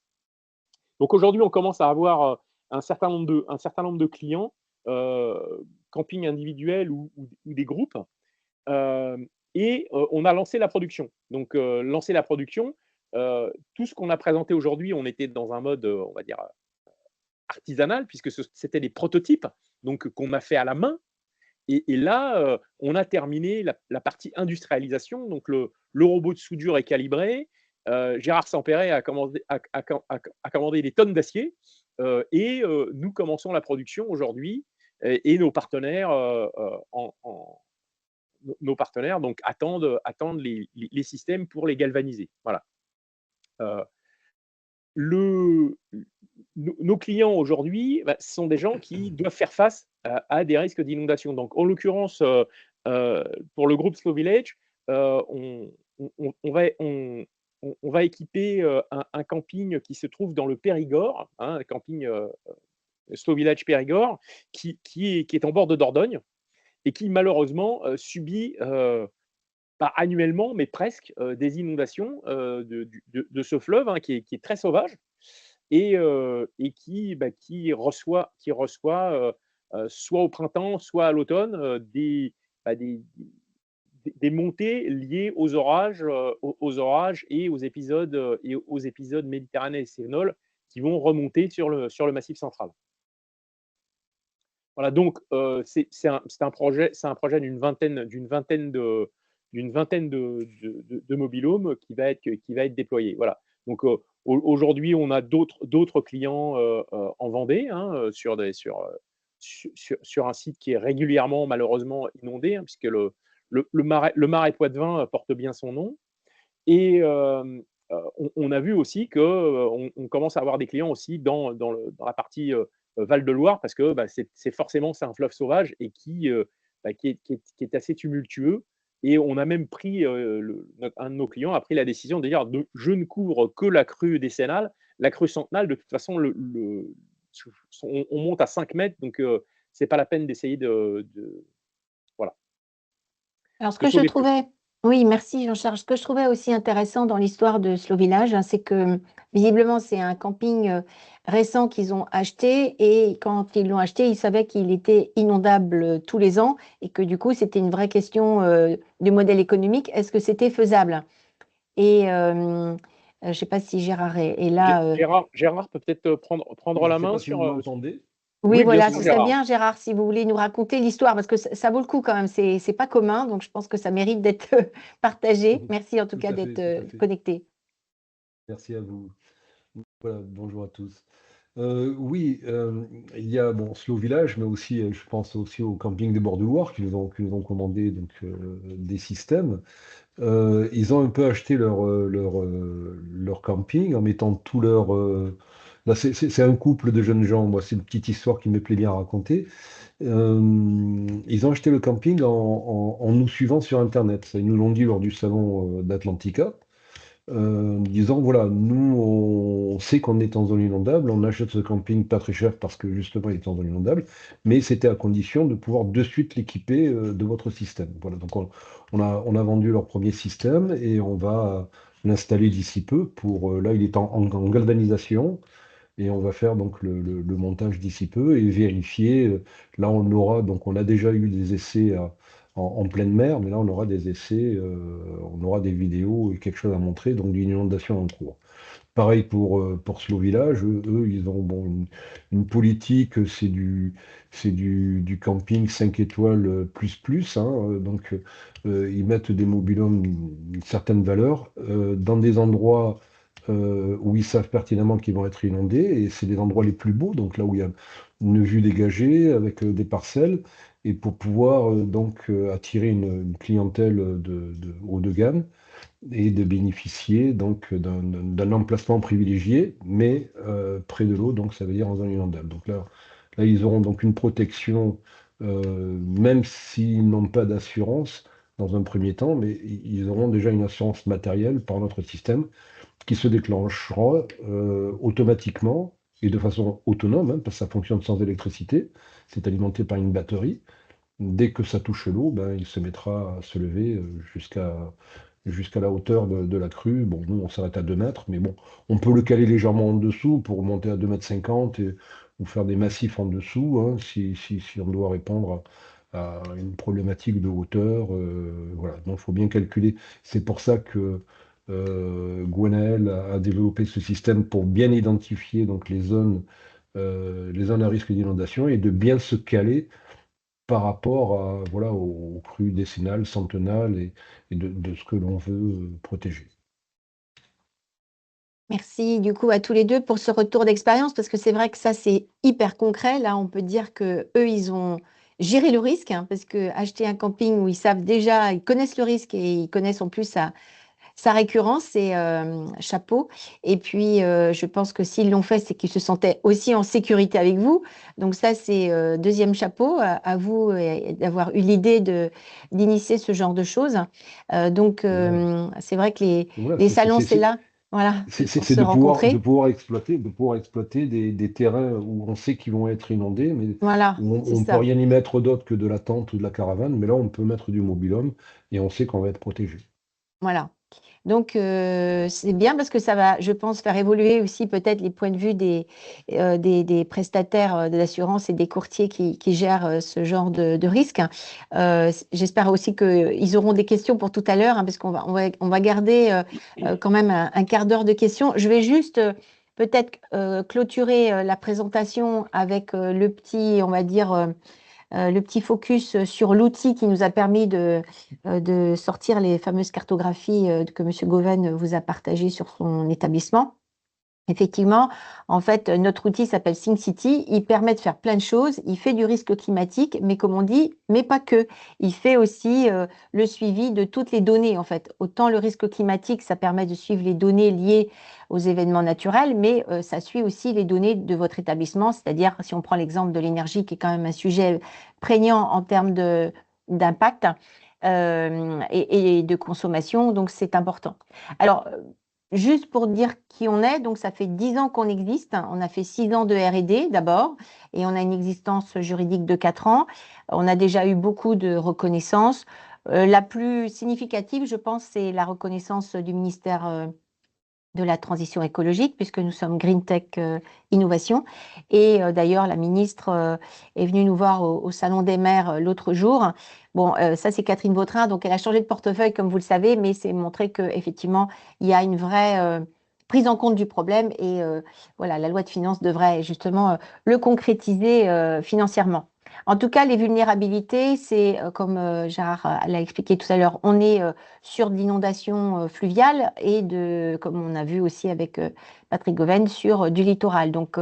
[SPEAKER 2] Donc aujourd'hui, on commence à avoir un certain nombre de clients, camping individuels ou des groupes, et on a lancé la production. Donc lancer la production, tout ce qu'on a présenté aujourd'hui, on était dans un mode, on va dire, artisanal, puisque c'était des prototypes donc qu'on a fait à la main. Et là, on a terminé la partie industrialisation. Donc le robot de soudure est calibré. Gérard Sampéret a commandé des tonnes d'acier. Et nous commençons la production aujourd'hui. Et nos partenaires, nos partenaires donc, attendent les systèmes pour les galvaniser. Voilà. Nos clients aujourd'hui, ce sont des gens qui doivent faire face à des risques d'inondation. Donc, en l'occurrence, pour le groupe Slow Village, on va équiper un camping qui se trouve dans le Périgord, un camping Slow Village Périgord, qui est en bord de Dordogne et qui malheureusement subit pas annuellement, mais presque, des inondations de ce fleuve qui est très sauvage et qui reçoit soit au printemps, soit à l'automne, des montées liées aux orages, et aux épisodes méditerranéens et cénols qui vont remonter sur le Massif central. Voilà, donc c'est un projet d'une vingtaine de mobil-homes qui va être déployé. Voilà. Donc, aujourd'hui, on a d'autres clients en Vendée, hein, sur un site qui est régulièrement, malheureusement, inondé, hein, puisque le Marais Poitevin porte bien son nom. Et on a vu aussi qu'on on commence à avoir des clients aussi dans la partie Val-de-Loire, parce que c'est forcément c'est un fleuve sauvage et qui est assez tumultueux. Et on a même pris, un de nos clients a pris la décision de dire je ne couvre que la crue décennale. La crue centenale, de toute façon, on monte à 5 mètres, donc c'est pas la peine d'essayer voilà.
[SPEAKER 1] Alors, ce
[SPEAKER 2] De
[SPEAKER 1] que je
[SPEAKER 2] sauver plus.
[SPEAKER 1] trouvais, oui, merci Jean-Charles. Ce que je trouvais aussi intéressant dans l'histoire de Slow Village, hein, c'est que visiblement, c'est un camping récent qu'ils ont acheté et quand ils l'ont acheté, ils savaient qu'il était inondable tous les ans et que du coup, c'était une vraie question de modèle économique. Est-ce que c'était faisable? Et je ne sais pas si Gérard est là.
[SPEAKER 2] Gérard peut peut-être prendre
[SPEAKER 4] Je
[SPEAKER 2] la
[SPEAKER 4] ne sais
[SPEAKER 2] main
[SPEAKER 4] pas si vous
[SPEAKER 2] sur.
[SPEAKER 4] m'entendez.
[SPEAKER 1] Oui,
[SPEAKER 2] Oui, bien
[SPEAKER 1] voilà,
[SPEAKER 2] sûr,
[SPEAKER 1] ce serait
[SPEAKER 2] Gérard.
[SPEAKER 1] bien, Gérard, si vous voulez nous raconter l'histoire, parce que ça vaut le coup quand même, c'est pas commun, donc je pense que ça mérite d'être partagé. Merci en tout cas
[SPEAKER 4] Tout à fait,
[SPEAKER 1] d'être
[SPEAKER 4] tout à fait.
[SPEAKER 1] connecté.
[SPEAKER 4] Merci à vous. Voilà, bonjour à tous. Oui, il y a Slow Village, mais aussi, je pense aussi au camping des Bords de Loire qui nous ont commandé donc, des systèmes. Ils ont un peu acheté leur camping en mettant tout leur. Là, c'est un couple de jeunes gens, moi, c'est une petite histoire qui me plaît bien à raconter. Ils ont acheté le camping en nous suivant sur Internet. Ça, ils nous l'ont dit lors du salon d'Atlantica. Disant, voilà, nous, on sait qu'on est en zone inondable, on achète ce camping pas très cher parce que justement, il est en zone inondable, mais c'était à condition de pouvoir de suite l'équiper de votre système. Voilà, donc on a vendu leur premier système et on va l'installer d'ici peu là, il est en galvanisation et on va faire donc le montage d'ici peu et vérifier. Là, on a déjà eu des essais en pleine mer, mais là, on aura des essais, on aura des vidéos et quelque chose à montrer, donc d'une inondation en cours. Pareil pour Slow Village, eux, ils ont une politique, c'est du camping 5 étoiles plus, hein, donc ils mettent des mobil-homes d'une certaine valeur dans des endroits où ils savent pertinemment qu'ils vont être inondés, et c'est les endroits les plus beaux, donc là où il y a une vue dégagée avec des parcelles, et pour pouvoir attirer une clientèle de haut de gamme et de bénéficier donc d'un emplacement privilégié, mais près de l'eau, donc ça veut dire en zone inondable. Donc là ils auront donc une protection, même s'ils n'ont pas d'assurance dans un premier temps, mais ils auront déjà une assurance matérielle par notre système qui se déclenchera automatiquement et de façon autonome, hein, parce que ça fonctionne sans électricité, c'est alimenté par une batterie. Dès que ça touche l'eau, il se mettra à se lever jusqu'à la hauteur de la crue. Bon, nous, on s'arrête à 2 mètres, mais bon, on peut le caler légèrement en dessous pour monter à 2,50 m ou faire des massifs en dessous, hein, si on doit répondre à une problématique de hauteur. Voilà, donc il faut bien calculer. C'est pour ça que Gwenaël a développé ce système pour bien identifier donc, les zones à risque d'inondation et de bien se caler par rapport voilà, aux crues décennales, centenales et de ce que l'on veut protéger.
[SPEAKER 1] Merci du coup à tous les deux pour ce retour d'expérience, parce que c'est vrai que ça, c'est hyper concret. Là, on peut dire que eux, ils ont géré le risque, hein, parce que acheter un camping où ils savent déjà, ils connaissent le risque et ils connaissent en plus sa récurrence, c'est chapeau. Et puis, je pense que s'ils l'ont fait, c'est qu'ils se sentaient aussi en sécurité avec vous. Donc ça, c'est deuxième chapeau à vous d'avoir eu l'idée d'initier ce genre de choses. Donc, c'est vrai que
[SPEAKER 4] Voilà,
[SPEAKER 1] les salons, c'est là. Voilà, pour
[SPEAKER 4] c'est
[SPEAKER 1] se
[SPEAKER 4] de
[SPEAKER 1] rencontrer.
[SPEAKER 4] pouvoir exploiter des terrains où on sait qu'ils vont être inondés, mais
[SPEAKER 1] Voilà,
[SPEAKER 4] où
[SPEAKER 1] c'est
[SPEAKER 4] on ne peut
[SPEAKER 1] ça.
[SPEAKER 4] rien y mettre d'autre que de la tente ou de la caravane, mais là on peut mettre du mobil-home et on sait qu'on va être protégé.
[SPEAKER 1] Voilà. Donc, c'est bien parce que ça va, je pense, faire évoluer aussi peut-être les points de vue des prestataires de l'assurance et des courtiers qui gèrent ce genre de risque. J'espère aussi qu'ils auront des questions pour tout à l'heure, hein, parce qu'on va garder quand même un quart d'heure de questions. Je vais juste peut-être clôturer la présentation avec le petit, on va dire, le petit focus sur l'outil qui nous a permis de sortir les fameuses cartographies que M. Goven vous a partagées sur son établissement. Effectivement, en fait, notre outil s'appelle SyncCity. Il permet de faire plein de choses. Il fait du risque climatique, mais comme on dit, mais pas que. Il fait aussi le suivi de toutes les données, en fait. Autant le risque climatique, ça permet de suivre les données liées aux événements naturels, mais ça suit aussi les données de votre établissement. C'est-à-dire, si on prend l'exemple de l'énergie, qui est quand même un sujet prégnant en termes d'impact et de consommation, donc c'est important. Alors, juste pour dire qui on est, donc ça fait 10 ans qu'on existe. On a fait 6 ans de R&D d'abord et on a une existence juridique de 4 ans. On a déjà eu beaucoup de reconnaissances. La plus significative, je pense, c'est la reconnaissance du ministère de la transition écologique, puisque nous sommes Green Tech Innovation. Et d'ailleurs, la ministre est venue nous voir au Salon des maires l'autre jour. Bon, ça, c'est Catherine Vautrin, donc elle a changé de portefeuille, comme vous le savez, mais c'est montrer qu'effectivement, il y a une vraie prise en compte du problème et voilà, la loi de finances devrait justement le concrétiser financièrement. En tout cas, les vulnérabilités, c'est comme Gérard l'a expliqué tout à l'heure, on est sur de l'inondation fluviale et comme on a vu aussi avec Patrick Goven, sur du littoral. Donc,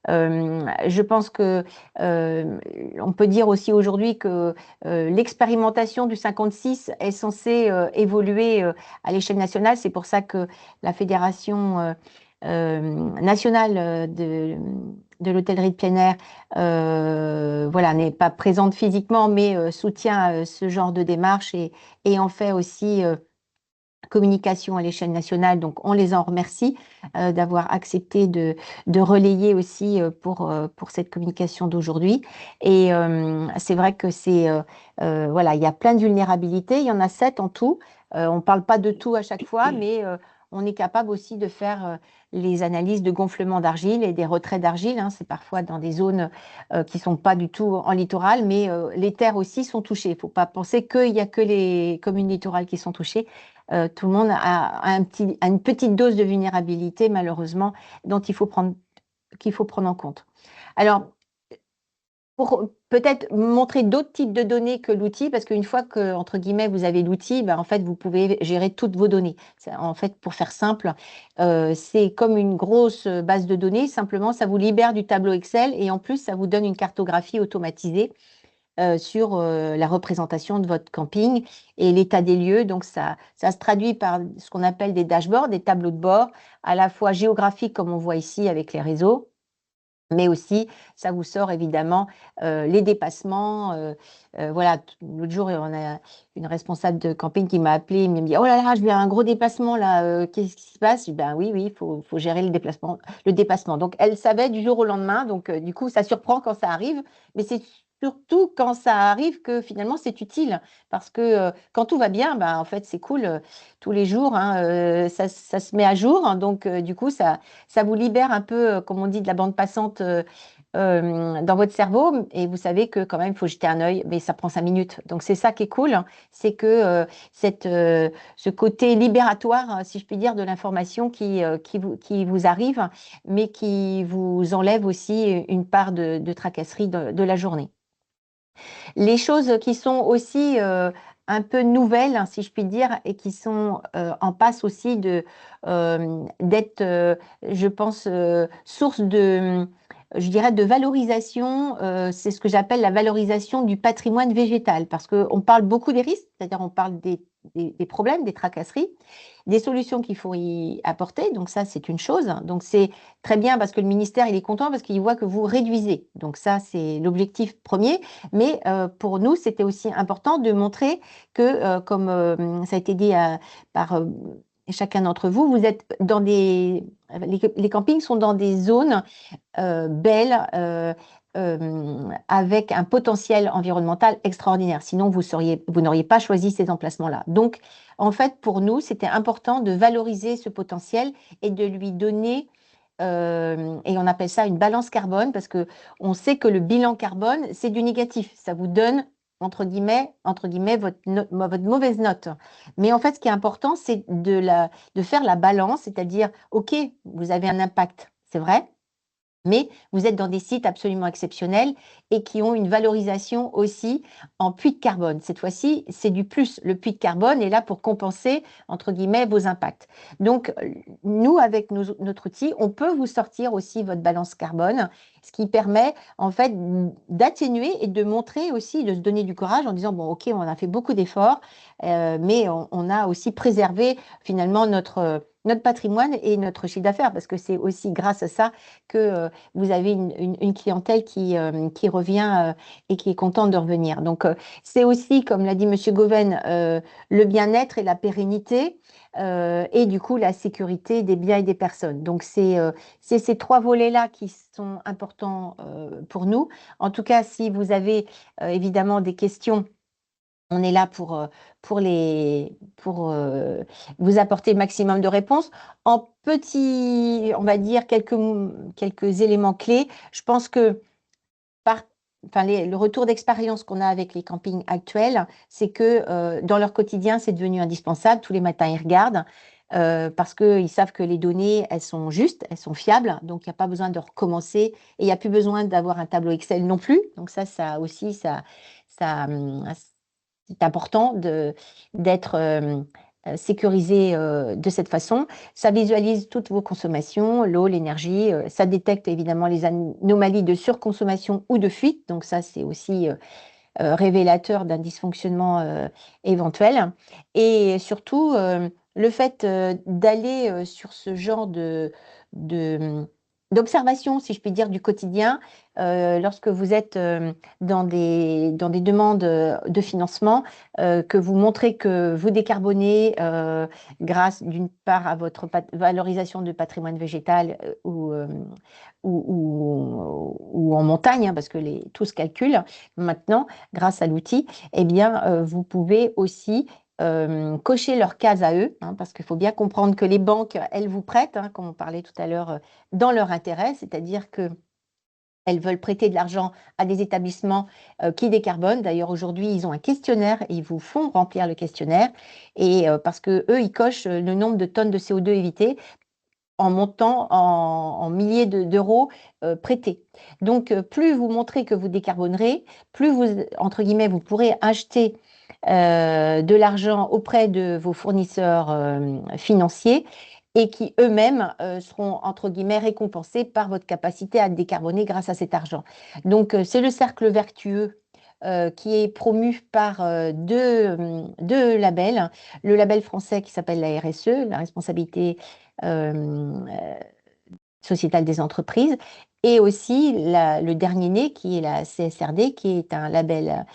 [SPEAKER 1] je pense que on peut dire aussi aujourd'hui que l'expérimentation du 56 est censée évoluer à l'échelle nationale. C'est pour ça que la Fédération nationale de l'hôtellerie de plein air voilà, n'est pas présente physiquement, mais soutient ce genre de démarche et en fait aussi communication à l'échelle nationale. Donc, on les en remercie d'avoir accepté de relayer aussi pour cette communication d'aujourd'hui. Et c'est vrai que voilà, il y a plein de vulnérabilités. Il y en a 7 en tout. On ne parle pas de tout à chaque fois, mais on est capable aussi de faire les analyses de gonflement d'argile et des retraits d'argile. Hein. C'est parfois dans des zones qui ne sont pas du tout en littoral, mais les terres aussi sont touchées. Il ne faut pas penser qu'il n'y a que les communes littorales qui sont touchées. Tout le monde a une petite dose de vulnérabilité, malheureusement, dont qu'il faut prendre en compte. Alors, pour peut-être montrer d'autres types de données que l'outil, parce qu'une fois que, entre guillemets, vous avez l'outil, ben, en fait, vous pouvez gérer toutes vos données. En fait, pour faire simple, c'est comme une grosse base de données, simplement, ça vous libère du tableau Excel et en plus, ça vous donne une cartographie automatisée sur la représentation de votre camping et l'état des lieux. Donc, ça se traduit par ce qu'on appelle des dashboards, des tableaux de bord, à la fois géographiques, comme on voit ici avec les réseaux, mais aussi, ça vous sort évidemment les dépassements. Voilà, l'autre jour, on a une responsable de camping qui m'a appelé, et me dit « Oh là là, je viens à un gros dépassement là, qu'est-ce qui se passe ?» Je dis « Ben oui, il faut gérer le dépassement. » Donc, elle savait du jour au lendemain. Donc, du coup, ça surprend quand ça arrive, mais c'est surtout quand ça arrive que finalement, c'est utile. Parce que quand tout va bien, ben, en fait, c'est cool. Tous les jours, hein, ça se met à jour. Hein, donc, du coup, ça vous libère un peu, comme on dit, de la bande passante dans votre cerveau. Et vous savez que quand même, il faut jeter un œil, mais ça prend 5 minutes. Donc, c'est ça qui est cool, hein, c'est que ce côté libératoire, hein, si je puis dire, de l'information qui vous arrive, mais qui vous enlève aussi une part de tracasserie de la journée. Les choses qui sont aussi un peu nouvelles, hein, si je puis dire, et qui sont en passe aussi d'être, je pense, source je dirais, de valorisation. C'est ce que j'appelle la valorisation du patrimoine végétal, parce qu'on parle beaucoup des risques, c'est-à-dire on parle des problèmes, des tracasseries, des solutions qu'il faut y apporter. Donc ça, c'est une chose. Donc c'est très bien parce que le ministère, il est content parce qu'il voit que vous réduisez. Donc ça, c'est l'objectif premier. Mais pour nous, c'était aussi important de montrer que, comme ça a été dit par chacun d'entre vous, vous êtes dans les campings sont dans des zones belles, avec un potentiel environnemental extraordinaire. Sinon, vous n'auriez pas choisi ces emplacements-là. Donc, en fait, pour nous, c'était important de valoriser ce potentiel et de lui donner et on appelle ça une balance carbone parce que on sait que le bilan carbone, c'est du négatif. Ça vous donne, entre guillemets votre mauvaise note. Mais en fait, ce qui est important, c'est de faire la balance, c'est-à-dire, OK, vous avez un impact, c'est vrai, Mais vous êtes dans des sites absolument exceptionnels et qui ont une valorisation aussi en puits de carbone. Cette fois-ci, c'est du plus. Le puits de carbone est là pour compenser, entre guillemets, vos impacts. Donc, nous, avec notre outil, on peut vous sortir aussi votre balance carbone, ce qui permet, en fait, d'atténuer et de montrer aussi, de se donner du courage en disant, bon, OK, on a fait beaucoup d'efforts, mais on a aussi préservé, finalement, notre patrimoine et notre chiffre d'affaires, parce que c'est aussi grâce à ça que vous avez une clientèle qui revient et qui est contente de revenir. Donc, c'est aussi, comme l'a dit M. Goven, le bien-être et la pérennité et du coup la sécurité des biens et des personnes. Donc, c'est ces trois volets-là qui sont importants pour nous. En tout cas, si vous avez évidemment des questions, on est là pour vous apporter le maximum de réponses. En petits, on va dire, quelques éléments clés, je pense que le retour d'expérience qu'on a avec les campings actuels, c'est que dans leur quotidien, c'est devenu indispensable. Tous les matins, ils regardent parce qu'ils savent que les données, elles sont justes, elles sont fiables. Donc, il n'y a pas besoin de recommencer et il n'y a plus besoin d'avoir un tableau Excel non plus. Donc, ça aussi, c'est important d'être sécurisé de cette façon. Ça visualise toutes vos consommations, l'eau, l'énergie. Ça détecte évidemment les anomalies de surconsommation ou de fuite. Donc ça, c'est aussi révélateur d'un dysfonctionnement éventuel. Et surtout, le fait d'aller sur ce genre d'observation, si je puis dire, du quotidien, lorsque vous êtes dans des demandes de financement, que vous montrez que vous décarbonez grâce d'une part à votre valorisation de patrimoine végétal ou en montagne, hein, parce que tout se calcule maintenant grâce à l'outil, eh bien, vous pouvez aussi cocher leurs cases à eux, hein, parce qu'il faut bien comprendre que les banques, elles vous prêtent, hein, comme on parlait tout à l'heure, dans leur intérêt, c'est-à-dire que elles veulent prêter de l'argent à des établissements qui décarbonent. D'ailleurs, aujourd'hui, ils ont un questionnaire et ils vous font remplir le questionnaire. Et parce que eux, ils cochent le nombre de tonnes de CO2 évitées en montant en milliers d'euros prêtés. Donc, plus vous montrez que vous décarbonerez, plus vous, entre guillemets, vous pourrez acheter de l'argent auprès de vos fournisseurs financiers et qui eux-mêmes seront, entre guillemets, récompensés par votre capacité à décarboner grâce à cet argent. Donc, c'est le cercle vertueux qui est promu par deux labels. Le label français qui s'appelle la RSE, la responsabilité sociétale des entreprises, et aussi le dernier né qui est la CSRD, qui est un label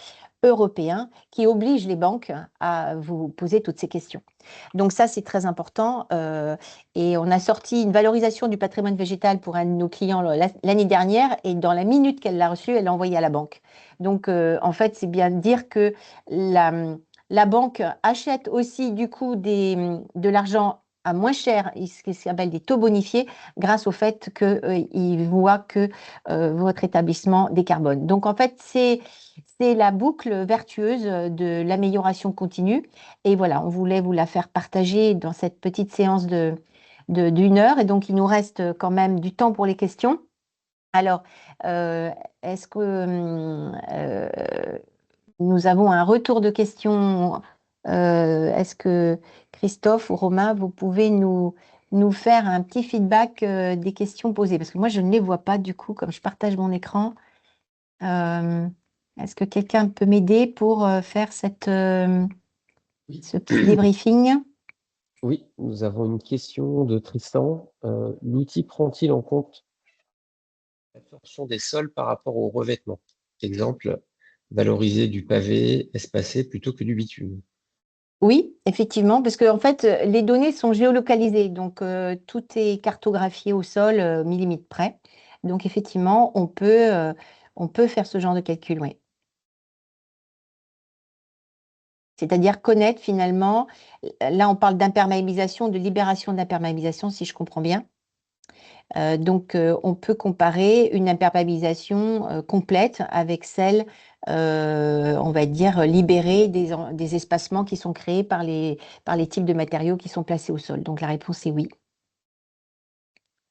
[SPEAKER 1] européen qui oblige les banques à vous poser toutes ces questions. Donc ça, c'est très important. Et on a sorti une valorisation du patrimoine végétal pour un de nos clients l'année dernière, et dans la minute qu'elle l'a reçu, elle l'a envoyé à la banque. Donc, en fait, c'est bien de dire que la banque achète aussi du coup de l'argent à moins cher, ce qui s'appelle des taux bonifiés, grâce au fait qu'ils voient que votre établissement décarbone. Donc, en fait, c'est la boucle vertueuse de l'amélioration continue. Et voilà, on voulait vous la faire partager dans cette petite séance d'une heure. Et donc, il nous reste quand même du temps pour les questions. Alors, est-ce que nous avons un retour de questions? Est-ce que Christophe ou Romain, vous pouvez nous faire un petit feedback des questions posées? Parce que moi, je ne les vois pas du coup, comme je partage mon écran. Est-ce que quelqu'un peut m'aider pour faire ce petit débriefing?
[SPEAKER 5] Oui, nous avons une question de Tristan. L'outil prend-il en compte la torsion des sols par rapport au revêtement? Exemple, valoriser du pavé espacé plutôt que du bitume.
[SPEAKER 1] Oui, effectivement, parce que en fait, les données sont géolocalisées, donc tout est cartographié au sol, millimètre près. Donc effectivement, on peut faire ce genre de calcul, oui. C'est-à-dire connaître finalement, là on parle d'imperméabilisation, de libération d'imperméabilisation, si je comprends bien. Donc on peut comparer une imperméabilisation complète avec celle, on va dire, libérée des espacements qui sont créés par les types de matériaux qui sont placés au sol. Donc la réponse est oui.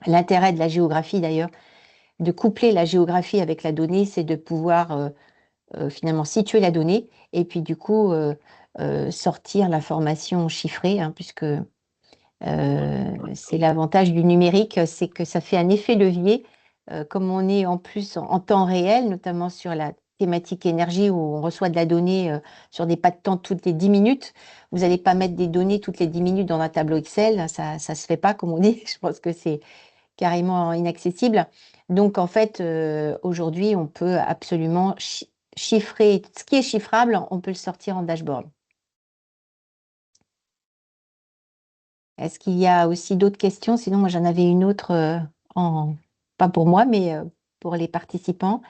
[SPEAKER 1] L'intérêt de la géographie d'ailleurs, de coupler la géographie avec la donnée, c'est de pouvoir finalement situer la donnée et puis du coup sortir l'information chiffrée, hein, puisque c'est l'avantage du numérique, c'est que ça fait un effet levier. Comme on est en plus en temps réel, notamment sur la thématique énergie où on reçoit de la donnée sur des pas de temps toutes les 10 minutes, vous n'allez pas mettre des données toutes les 10 minutes dans un tableau Excel, ça ne se fait pas comme on dit, je pense que c'est carrément inaccessible. Donc en fait, aujourd'hui, on peut absolument chiffrer, ce qui est chiffrable, on peut le sortir en dashboard. Est-ce qu'il y a aussi d'autres questions? Sinon, moi, j'en avais une autre, pas pour moi, mais pour les participants.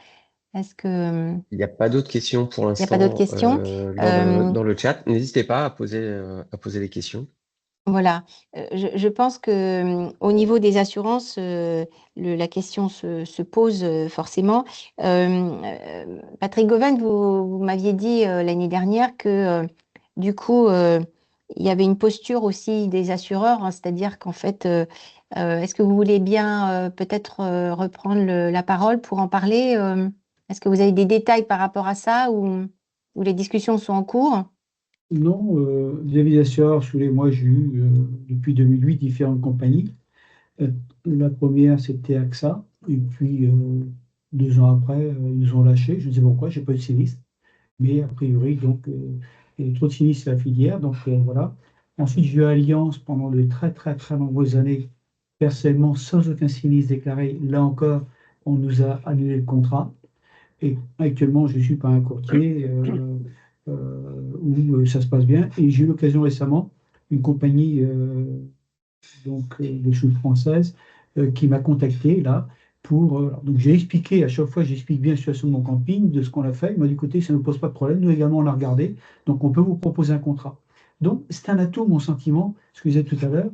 [SPEAKER 1] Est-ce que
[SPEAKER 5] Il n'y a pas d'autres questions pour
[SPEAKER 1] il n'y a pas d'autres
[SPEAKER 5] l'instant
[SPEAKER 1] questions?
[SPEAKER 5] dans le chat. N'hésitez pas à poser les questions.
[SPEAKER 1] Voilà. Je pense que au niveau des assurances, la question se pose forcément. Patrick Goven, vous m'aviez dit l'année dernière que du coup, il y avait une posture aussi des assureurs, hein, c'est-à-dire qu'en fait, est-ce que vous voulez bien peut-être reprendre la parole pour en parler? Est-ce que vous avez des détails par rapport à ça ou les discussions sont en cours?
[SPEAKER 3] Non, vis-à-vis des assureurs, si vous voulez, moi j'ai eu depuis 2008 différentes compagnies. La première, c'était AXA, et puis 2 ans après, ils nous ont lâchés. Je ne sais pas pourquoi, je n'ai pas eu de sinistre, mais a priori, donc, il y a trop de sinistres à la filière, donc voilà. Ensuite, j'ai eu Alliance pendant de très, très, très nombreuses années, personnellement, sans aucun sinistre déclaré. Là encore, on nous a annulé le contrat. Et actuellement, je suis pas un courtier où ça se passe bien. Et j'ai eu l'occasion récemment, une compagnie de choses françaises qui m'a contacté là pour. Donc j'ai expliqué, à chaque fois, j'explique bien la situation de mon camping, de ce qu'on a fait. Il m'a dit, écoutez, ça ne pose pas de problème. Nous également, on l'a regardé. Donc on peut vous proposer un contrat. Donc c'est un atout, mon sentiment, ce que je disais tout à l'heure,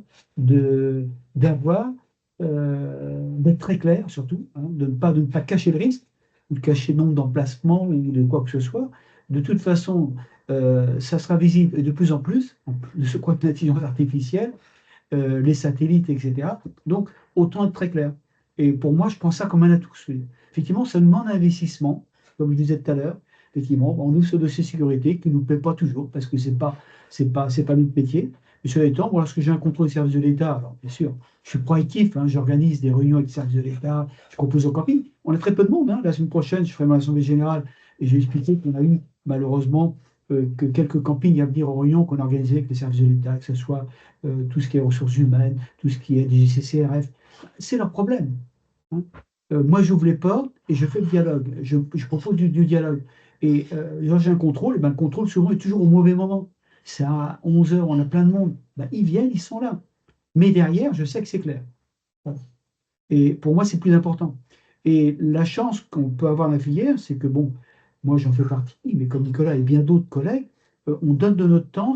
[SPEAKER 3] d'avoir, d'être très clair surtout, hein, de ne pas cacher le risque ou de cacher le nombre d'emplacements ou de quoi que ce soit. De toute façon, ça sera visible et de plus en plus, de ce quoi l'intelligence artificielle, les satellites, etc. Donc, autant être très clair. Et pour moi, je pense ça comme un atout. Effectivement, ça demande un investissement, comme je disais tout à l'heure. Effectivement, on ouvre ce dossier sécurité qui ne nous plaît pas toujours parce que c'est pas notre métier. Mais cela étant, bon, lorsque j'ai un contrôle des services de l'État, alors bien sûr, je suis proactif, hein, j'organise des réunions avec les services de l'État, je propose au camping. On a très peu de monde, hein. La semaine prochaine, je ferai mon assemblée générale et j'ai expliqué qu'on a eu malheureusement que quelques campings à venir aux réunions qu'on a organisées avec les services de l'État, que ce soit tout ce qui est ressources humaines, tout ce qui est DGCCRF, c'est leur problème, hein. Moi, j'ouvre les portes et je fais le dialogue. Je propose du dialogue. Et quand j'ai un contrôle, et ben, le contrôle souvent est toujours au mauvais moment. C'est à 11 heures, on a plein de monde. Ben, ils viennent, ils sont là. Mais derrière, je sais que c'est clair. Voilà. Et pour moi, c'est plus important. Et la chance qu'on peut avoir dans la filière, c'est que, bon, moi j'en fais partie, mais comme Nicolas et bien d'autres collègues, on donne de notre temps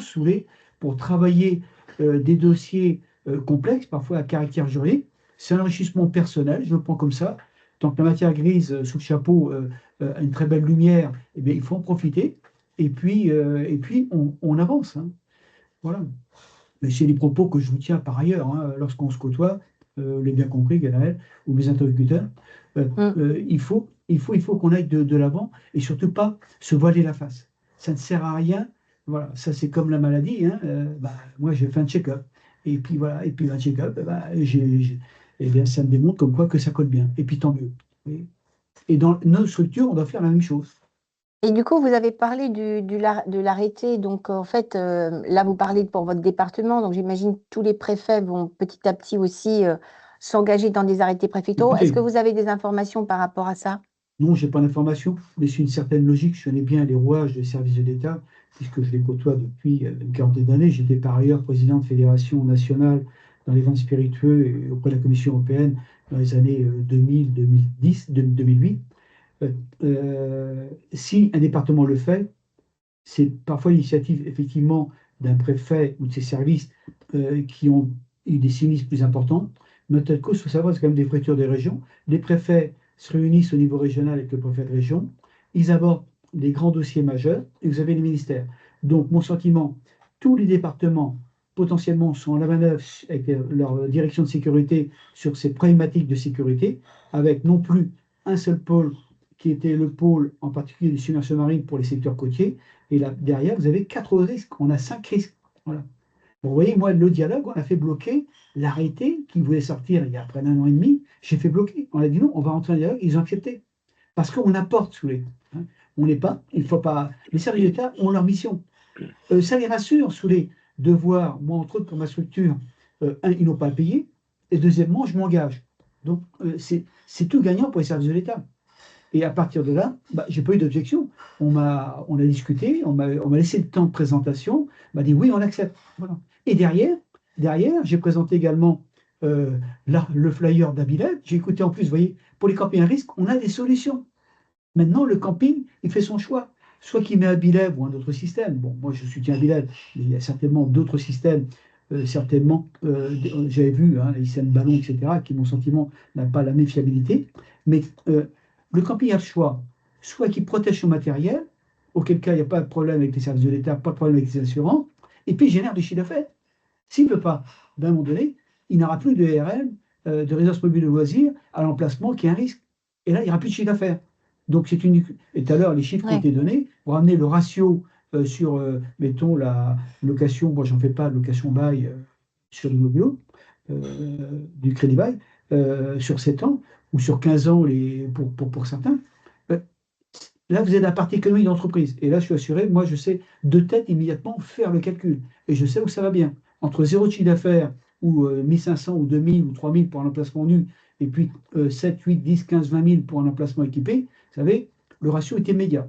[SPEAKER 3] pour travailler des dossiers complexes, parfois à caractère juridique. C'est un enrichissement personnel, je le prends comme ça. Tant que la matière grise sous le chapeau a une très belle lumière, eh bien, il faut en profiter. Et puis on avance, hein. Voilà. Mais c'est les propos que je vous tiens par ailleurs, hein, lorsqu'on se côtoie, vous l'avez bien compris, Ganaël, ou mes interlocuteurs. Il faut qu'on aille de l'avant et surtout pas se voiler la face. Ça ne sert à rien. Voilà, ça c'est comme la maladie, hein. Moi, j'ai fait un check-up. Et puis voilà, et puis un check-up, eh bien, ça me démontre comme quoi que ça colle bien. Et puis tant mieux. Et dans notre structure, on doit faire la même chose.
[SPEAKER 1] Et du coup, vous avez parlé de l'arrêté. Donc, en fait, là, vous parlez pour votre département. Donc, j'imagine que tous les préfets vont petit à petit aussi s'engager dans des arrêtés préfectoraux. Est-ce
[SPEAKER 3] Écoutez,
[SPEAKER 1] que vous avez des informations par rapport à ça?
[SPEAKER 3] non, je n'ai pas d'informations, mais c'est une certaine logique. Je connais bien les rouages des services de l'État, puisque je les côtoie depuis une quarantaine d'années. J'étais par ailleurs président de fédération nationale dans les vins spiritueux et auprès de la Commission européenne dans les années 2000, 2010, 2008. Si un département le fait, c'est parfois l'initiative effectivement d'un préfet ou de ses services qui ont eu des sinistres plus importants. Notre cause, il faut savoir, c'est quand même des préfectures des régions. Les préfets se réunissent au niveau régional avec le préfet de région. Ils abordent des grands dossiers majeurs et vous avez les ministères. Donc, mon sentiment, tous les départements potentiellement sont à la manœuvre avec leur direction de sécurité sur ces problématiques de sécurité, avec non plus un seul pôle qui était le pôle en particulier du submersion marine pour les secteurs côtiers, et là derrière vous avez 4 risques, on a 5 risques. Voilà. Bon, vous voyez, moi, le dialogue, on a fait bloquer l'arrêté qui voulait sortir il y a près d'1 an et demi. J'ai fait bloquer. On a dit non, on va rentrer en dialogue. Ils ont accepté. Parce qu'on apporte sous les. Hein. On n'est pas, il ne faut pas. Les services d'État ont leur mission. Ça les rassure sous les de voir, moi, entre autres, pour ma structure, un, ils n'ont pas à payer. Et deuxièmement, je m'engage. Donc, c'est tout gagnant pour les services de l'État. Et à partir de là, j'ai pas eu d'objection. On a discuté, on m'a laissé le temps de présentation, on m'a dit oui, on accepte. Voilà. Et derrière, j'ai présenté également le flyer d'Abiled. J'ai écouté en plus, vous voyez, pour les campings à risque, on a des solutions. Maintenant, le camping, il fait son choix. Soit qu'il met Abiled ou un autre système. Bon, moi, je soutiens Abiled, mais il y a certainement d'autres systèmes. Certainement, j'avais vu les systèmes ballons, etc., qui, mon sentiment, n'a pas la même fiabilité. Mais le camping a le choix, soit qu'il protège son matériel, auquel cas il n'y a pas de problème avec les services de l'État, pas de problème avec les assurants, et puis il génère du chiffre d'affaires. S'il ne peut pas, d'un moment donné, il n'aura plus de RM, de résidence mobile de loisirs, à l'emplacement qui est un risque. Et là, il n'y aura plus de chiffre d'affaires. Donc c'est une. Et tout à l'heure, les chiffres qui ont été donnés, pour ramener le ratio sur, mettons, la location, moi j'en fais pas, location bail sur l'immobilier, du crédit bail, sur 7 ans, ou sur 15 ans pour certains. Là, vous êtes à la partie économique d'entreprise. Et là, je suis assuré, moi, je sais de tête immédiatement faire le calcul. Et je sais où ça va bien. Entre 0 de chiffre d'affaires, ou 1500 ou 2000 ou 3000 pour un emplacement nu, et puis 7, 8, 10, 15, 20 000 pour un emplacement équipé, vous savez, le ratio est immédiat.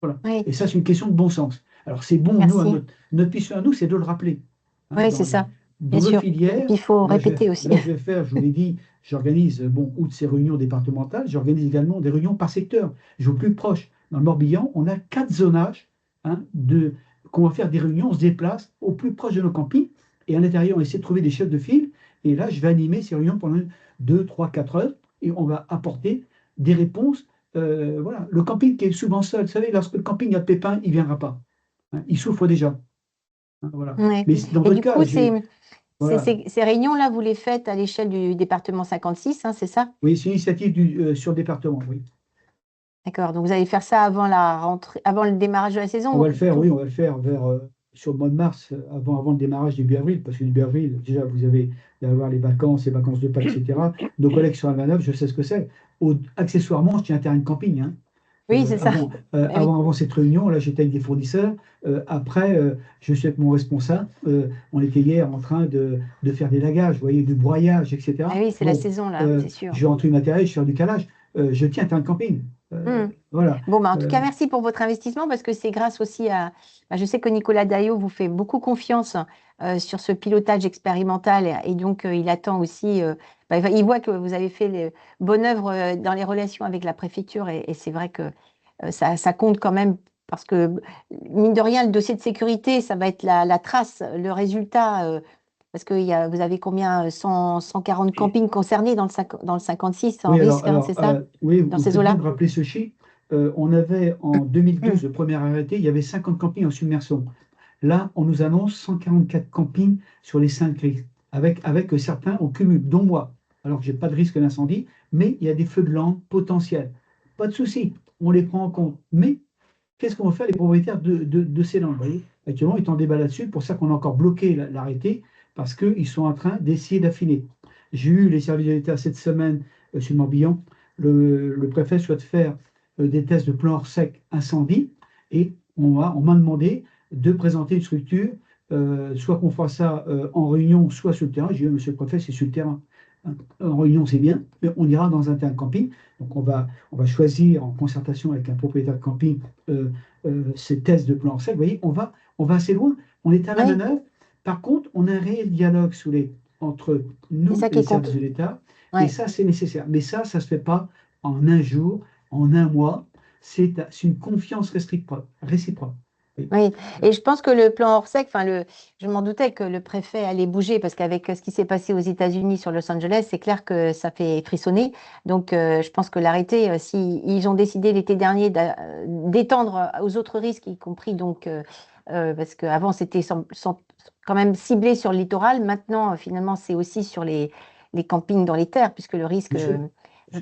[SPEAKER 3] Voilà.
[SPEAKER 1] Oui.
[SPEAKER 3] Et ça, c'est une question de bon sens. Alors, c'est bon, nous, notre mission à nous, c'est de le rappeler.
[SPEAKER 1] Oui, c'est ça.
[SPEAKER 3] Dans nos filières,
[SPEAKER 1] il faut répéter aussi.
[SPEAKER 3] Là, je vais faire, je vous l'ai dit, j'organise, outre ces réunions départementales, j'organise également des réunions par secteur. Je vais au plus proche. Dans le Morbihan, on a 4 zonages qu'on va faire des réunions, on se déplace au plus proche de nos campings, et à l'intérieur, on essaie de trouver des chefs de file, et là, je vais animer ces réunions pendant 2, 3, 4 heures, et on va apporter des réponses. Voilà. Le camping qui est souvent seul, vous savez, lorsque le camping a de pépins, il ne viendra pas. Il souffre déjà. Voilà.
[SPEAKER 1] Ouais.
[SPEAKER 3] Mais dans votre cas,
[SPEAKER 1] voilà. Ces réunions-là, vous les faites à l'échelle du département 56, c'est ça?
[SPEAKER 3] Oui, c'est une initiative sur le département, oui.
[SPEAKER 1] D'accord, donc vous allez faire ça avant la rentrée, avant le démarrage de la saison?
[SPEAKER 3] On va le faire, oui, on va le faire sur le mois de mars, avant le démarrage début avril, parce que début avril, déjà, vous allez avoir les vacances de Pâques, etc. Nos collègues sur la manœuvre, je sais ce que c'est. Accessoirement, je tiens un terrain de camping.
[SPEAKER 1] Oui, c'est ça.
[SPEAKER 3] Avant cette réunion, là, j'étais avec des fournisseurs. Après, je suis avec mon responsable. On était hier en train de faire des lagages, vous voyez, du broyage, etc.
[SPEAKER 1] Ah oui, c'est la saison, là, c'est sûr.
[SPEAKER 3] Je vais rentrer du matériel, je vais faire du calage. Je tiens un terrain de camping. Voilà.
[SPEAKER 1] Bon, en tout cas, merci pour votre investissement, parce que c'est grâce aussi à. Je sais que Nicolas Daillot vous fait beaucoup confiance sur ce pilotage expérimental, et donc il attend aussi. Il voit que vous avez fait les bonnes œuvres dans les relations avec la préfecture, et c'est vrai que ça compte quand même, parce que, mine de rien, le dossier de sécurité, ça va être la trace, le résultat. Parce que vous avez combien? 140 campings concernés dans le 56 en risque, c'est ça?
[SPEAKER 3] Oui,
[SPEAKER 1] dans ces eaux-là.
[SPEAKER 3] Vous rappelez ce chiffre. On avait en 2012, le premier arrêté, il y avait 50 campings en submersion. Là, on nous annonce 144 campings sur les 5 risques, avec certains au cumul, dont moi. Alors que je n'ai pas de risque d'incendie, mais il y a des feux de langue potentiels. Pas de souci, on les prend en compte. Mais qu'est-ce qu'on va faire les propriétaires de ces langues? Vous voyez, actuellement, ils sont en débat là-dessus, pour ça qu'on a encore bloqué l'arrêté, parce qu'ils sont en train d'essayer d'affiner. J'ai eu les services de l'État cette semaine sur le Morbihan. Le préfet souhaite faire des tests de plan hors sec incendie, et on m'a demandé de présenter une structure, soit qu'on fasse ça en réunion, soit sur le terrain. J'ai dit, monsieur le préfet, c'est sur le terrain. En réunion, c'est bien, mais on ira dans un terrain de camping. Donc on va choisir en concertation avec un propriétaire de camping ces tests de plan hors sec. Vous voyez, on va assez loin. On est à la manœuvre. Par contre, on a un réel dialogue entre nous et les services de l'État. Et ça, c'est nécessaire. Mais ça ne se fait pas en un jour, en un mois. C'est une confiance réciproque.
[SPEAKER 1] Oui, et je pense que le plan hors sec, je m'en doutais que le préfet allait bouger, parce qu'avec ce qui s'est passé aux États-Unis sur Los Angeles, c'est clair que ça fait frissonner. Donc, je pense que l'arrêté, ils ont décidé l'été dernier d'étendre aux autres risques, y compris donc, parce qu'avant c'était quand même ciblés sur le littoral. Maintenant, finalement, c'est aussi sur les campings dans les terres, puisque le risque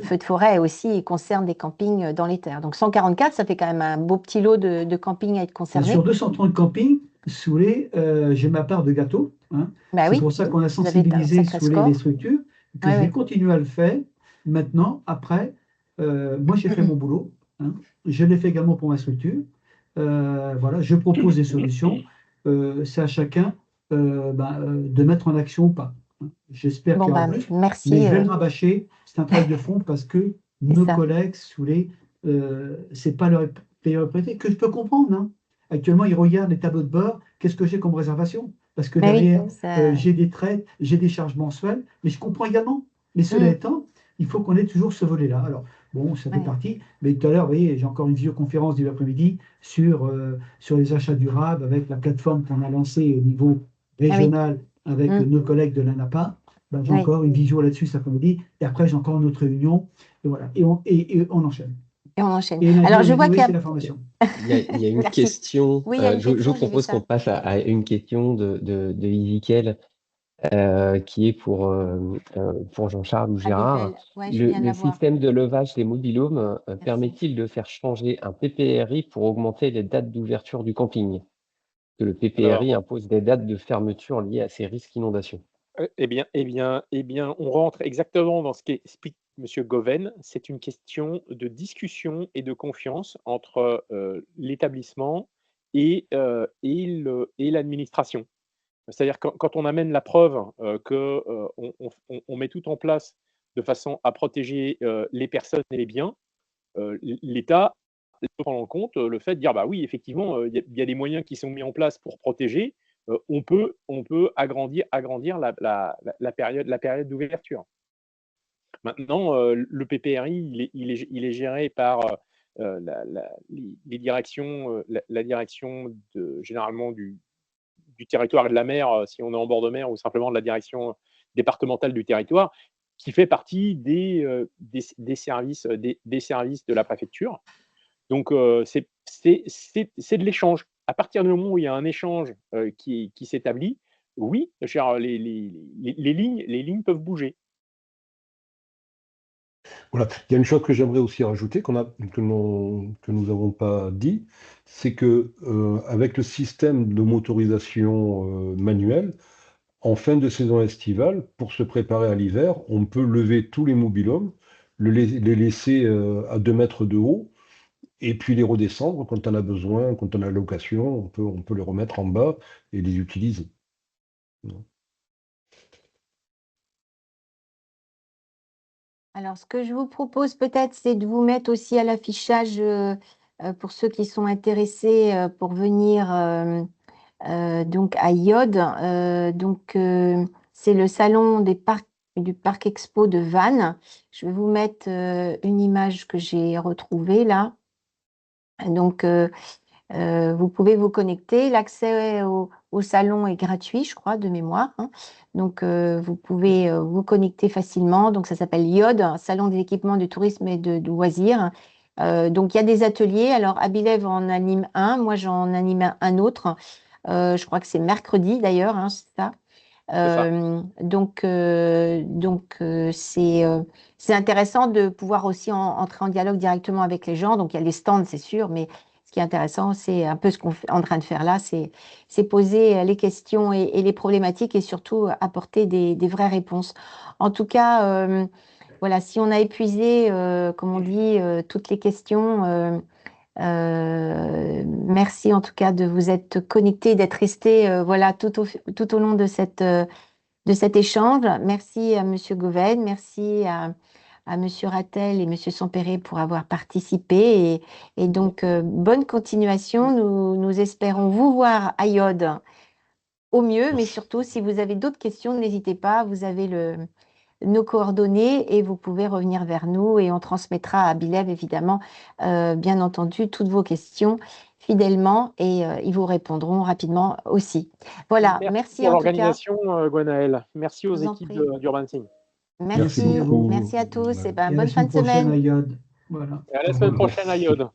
[SPEAKER 1] feu de forêt aussi concerne des campings dans les terres. Donc 144, ça fait quand même un beau petit lot de campings à être concernés.
[SPEAKER 3] Sur 230 campings, j'ai ma part de gâteau. Hein.
[SPEAKER 1] Bah
[SPEAKER 3] C'est
[SPEAKER 1] oui,
[SPEAKER 3] pour ça qu'on a
[SPEAKER 1] vous avez un
[SPEAKER 3] sensibilisé
[SPEAKER 1] sacré
[SPEAKER 3] les
[SPEAKER 1] score.
[SPEAKER 3] structures, que
[SPEAKER 1] Ouais,
[SPEAKER 3] je vais
[SPEAKER 1] ouais.
[SPEAKER 3] continuer à le faire. Maintenant, après, moi j'ai fait mon boulot. Hein. Je l'ai fait également pour ma structure. Voilà, je propose des solutions. C'est à chacun de mettre en action ou pas. Hein. J'espère
[SPEAKER 1] Bon,
[SPEAKER 3] qu'il y aura
[SPEAKER 1] bah,
[SPEAKER 3] plus.
[SPEAKER 1] merci.
[SPEAKER 3] Mais je vais le rabâcher. C'est un travail de fond parce que nos
[SPEAKER 1] ça.
[SPEAKER 3] collègues, c'est pas leur priorité, que je peux comprendre. Hein. Actuellement, ils regardent les tableaux de bord. Qu'est-ce que j'ai comme réservation? Parce que
[SPEAKER 1] Mais oui,
[SPEAKER 3] derrière,
[SPEAKER 1] ça-
[SPEAKER 3] j'ai des traites, j'ai des charges mensuelles, mais je comprends également. Mais cela
[SPEAKER 1] Mm.
[SPEAKER 3] étant, il faut qu'on ait toujours ce volet-là. Alors, bon, ça fait
[SPEAKER 1] Ouais.
[SPEAKER 3] partie. Mais tout à l'heure, vous voyez, j'ai encore une visioconférence du après-midi sur les achats durables avec la plateforme qu'on a lancée au niveau régional avec
[SPEAKER 1] Mm.
[SPEAKER 3] nos collègues de l'ANAPA. Ben, j'ai
[SPEAKER 1] Oui.
[SPEAKER 3] encore une visio là-dessus cet après-midi. Et après, j'ai encore une autre réunion. Et voilà. Et on enchaîne.
[SPEAKER 1] Et on enchaîne.
[SPEAKER 3] Et lundi,
[SPEAKER 1] Alors,
[SPEAKER 3] on
[SPEAKER 1] je
[SPEAKER 3] a
[SPEAKER 1] vois
[SPEAKER 3] dit oui,
[SPEAKER 1] qu'il y a...
[SPEAKER 3] c'est la formation.
[SPEAKER 5] Il y a une
[SPEAKER 1] Merci.
[SPEAKER 5] question.
[SPEAKER 1] Oui, il y a une
[SPEAKER 5] Je
[SPEAKER 1] question,
[SPEAKER 5] vous
[SPEAKER 1] j'ai vu
[SPEAKER 5] propose
[SPEAKER 1] ça.
[SPEAKER 5] qu'on passe à une question de Ezekiel, qui est pour Jean-Charles ou Gérard.
[SPEAKER 1] Abibel. Ouais, je viens de
[SPEAKER 5] Le
[SPEAKER 1] la voir.
[SPEAKER 5] système de levage des mobilhomes
[SPEAKER 1] Merci.
[SPEAKER 5] permet-il de faire changer un PPRI pour augmenter les dates d'ouverture du camping? Que le PPRI impose des dates de fermeture liées à ces risques d'inondation.
[SPEAKER 2] Eh bien, on rentre exactement dans ce qu'explique M. Goven. C'est une question de discussion et de confiance entre l'établissement et l'administration. C'est-à-dire quand on amène la preuve qu'on met tout en place de façon à protéger les personnes et les biens, l'État peut prendre en compte le fait de dire bah oui, effectivement, il y a des moyens qui sont mis en place pour protéger. On peut agrandir la période d'ouverture. Maintenant, le PPRI, il est géré par les directions, la direction généralement du territoire et de la mer, si on est en bord de mer, ou simplement de la direction départementale du territoire, qui fait partie des services de la préfecture. Donc, c'est de l'échange. À partir du moment où il y a un échange qui s'établit, oui, les lignes peuvent bouger.
[SPEAKER 4] Voilà. Il y a une chose que j'aimerais aussi rajouter que nous n'avons pas dit, c'est que avec le système de motorisation manuelle, en fin de saison estivale, pour se préparer à l'hiver, on peut lever tous les mobilhomes, les laisser à 2 mètres de haut, et puis les redescendre quand on a besoin, quand on a l'occasion, on peut les remettre en bas et les utiliser.
[SPEAKER 1] Alors, ce que je vous propose peut-être, c'est de vous mettre aussi à l'affichage pour ceux qui sont intéressés pour venir donc à Iode. C'est le salon du Parc Expo de Vannes. Je vais vous mettre une image que j'ai retrouvée là. Donc, vous pouvez vous connecter. L'accès au salon est gratuit, je crois, de mémoire. Hein. Donc, vous pouvez vous connecter facilement. Donc, ça s'appelle IOD, Salon des équipements du tourisme et de loisirs. Donc, il y a des ateliers. Alors, Abilev en anime un. Moi, j'en anime un autre. Je crois que c'est mercredi, d'ailleurs, hein, c'est ça. C'est intéressant de pouvoir aussi entrer en dialogue directement avec les gens. Donc, il y a les stands, c'est sûr, mais ce qui est intéressant, c'est un peu ce qu'on est en train de faire là, c'est poser les questions et les problématiques et surtout apporter des vraies réponses. En tout cas, voilà, si on a épuisé, comme on dit, toutes les questions, merci en tout cas de vous être connectés, d'être restés voilà, tout au long de cet échange. Merci à Monsieur Goven, merci à Monsieur Rattel et Monsieur Sampéré pour avoir participé. Et donc, bonne continuation. Nous espérons vous voir à Iode au mieux, mais surtout, si vous avez d'autres questions, n'hésitez pas. Vous avez nos coordonnées et vous pouvez revenir vers nous et on transmettra à Bilev, évidemment, bien entendu, toutes vos questions fidèlement et ils vous répondront rapidement aussi. Voilà, merci
[SPEAKER 2] pour
[SPEAKER 1] en tout cas.
[SPEAKER 2] l'organisation, Gwenaëlle. Merci aux
[SPEAKER 1] Je vous en
[SPEAKER 2] équipes
[SPEAKER 1] prie.
[SPEAKER 2] d'Urban Sync.
[SPEAKER 1] Merci
[SPEAKER 3] à vous.
[SPEAKER 1] Merci à tous et
[SPEAKER 3] Et à la
[SPEAKER 1] bonne fin
[SPEAKER 3] semaine
[SPEAKER 1] de semaine.
[SPEAKER 3] prochaine à Iode. Voilà.
[SPEAKER 2] Et à la semaine prochaine à Iode.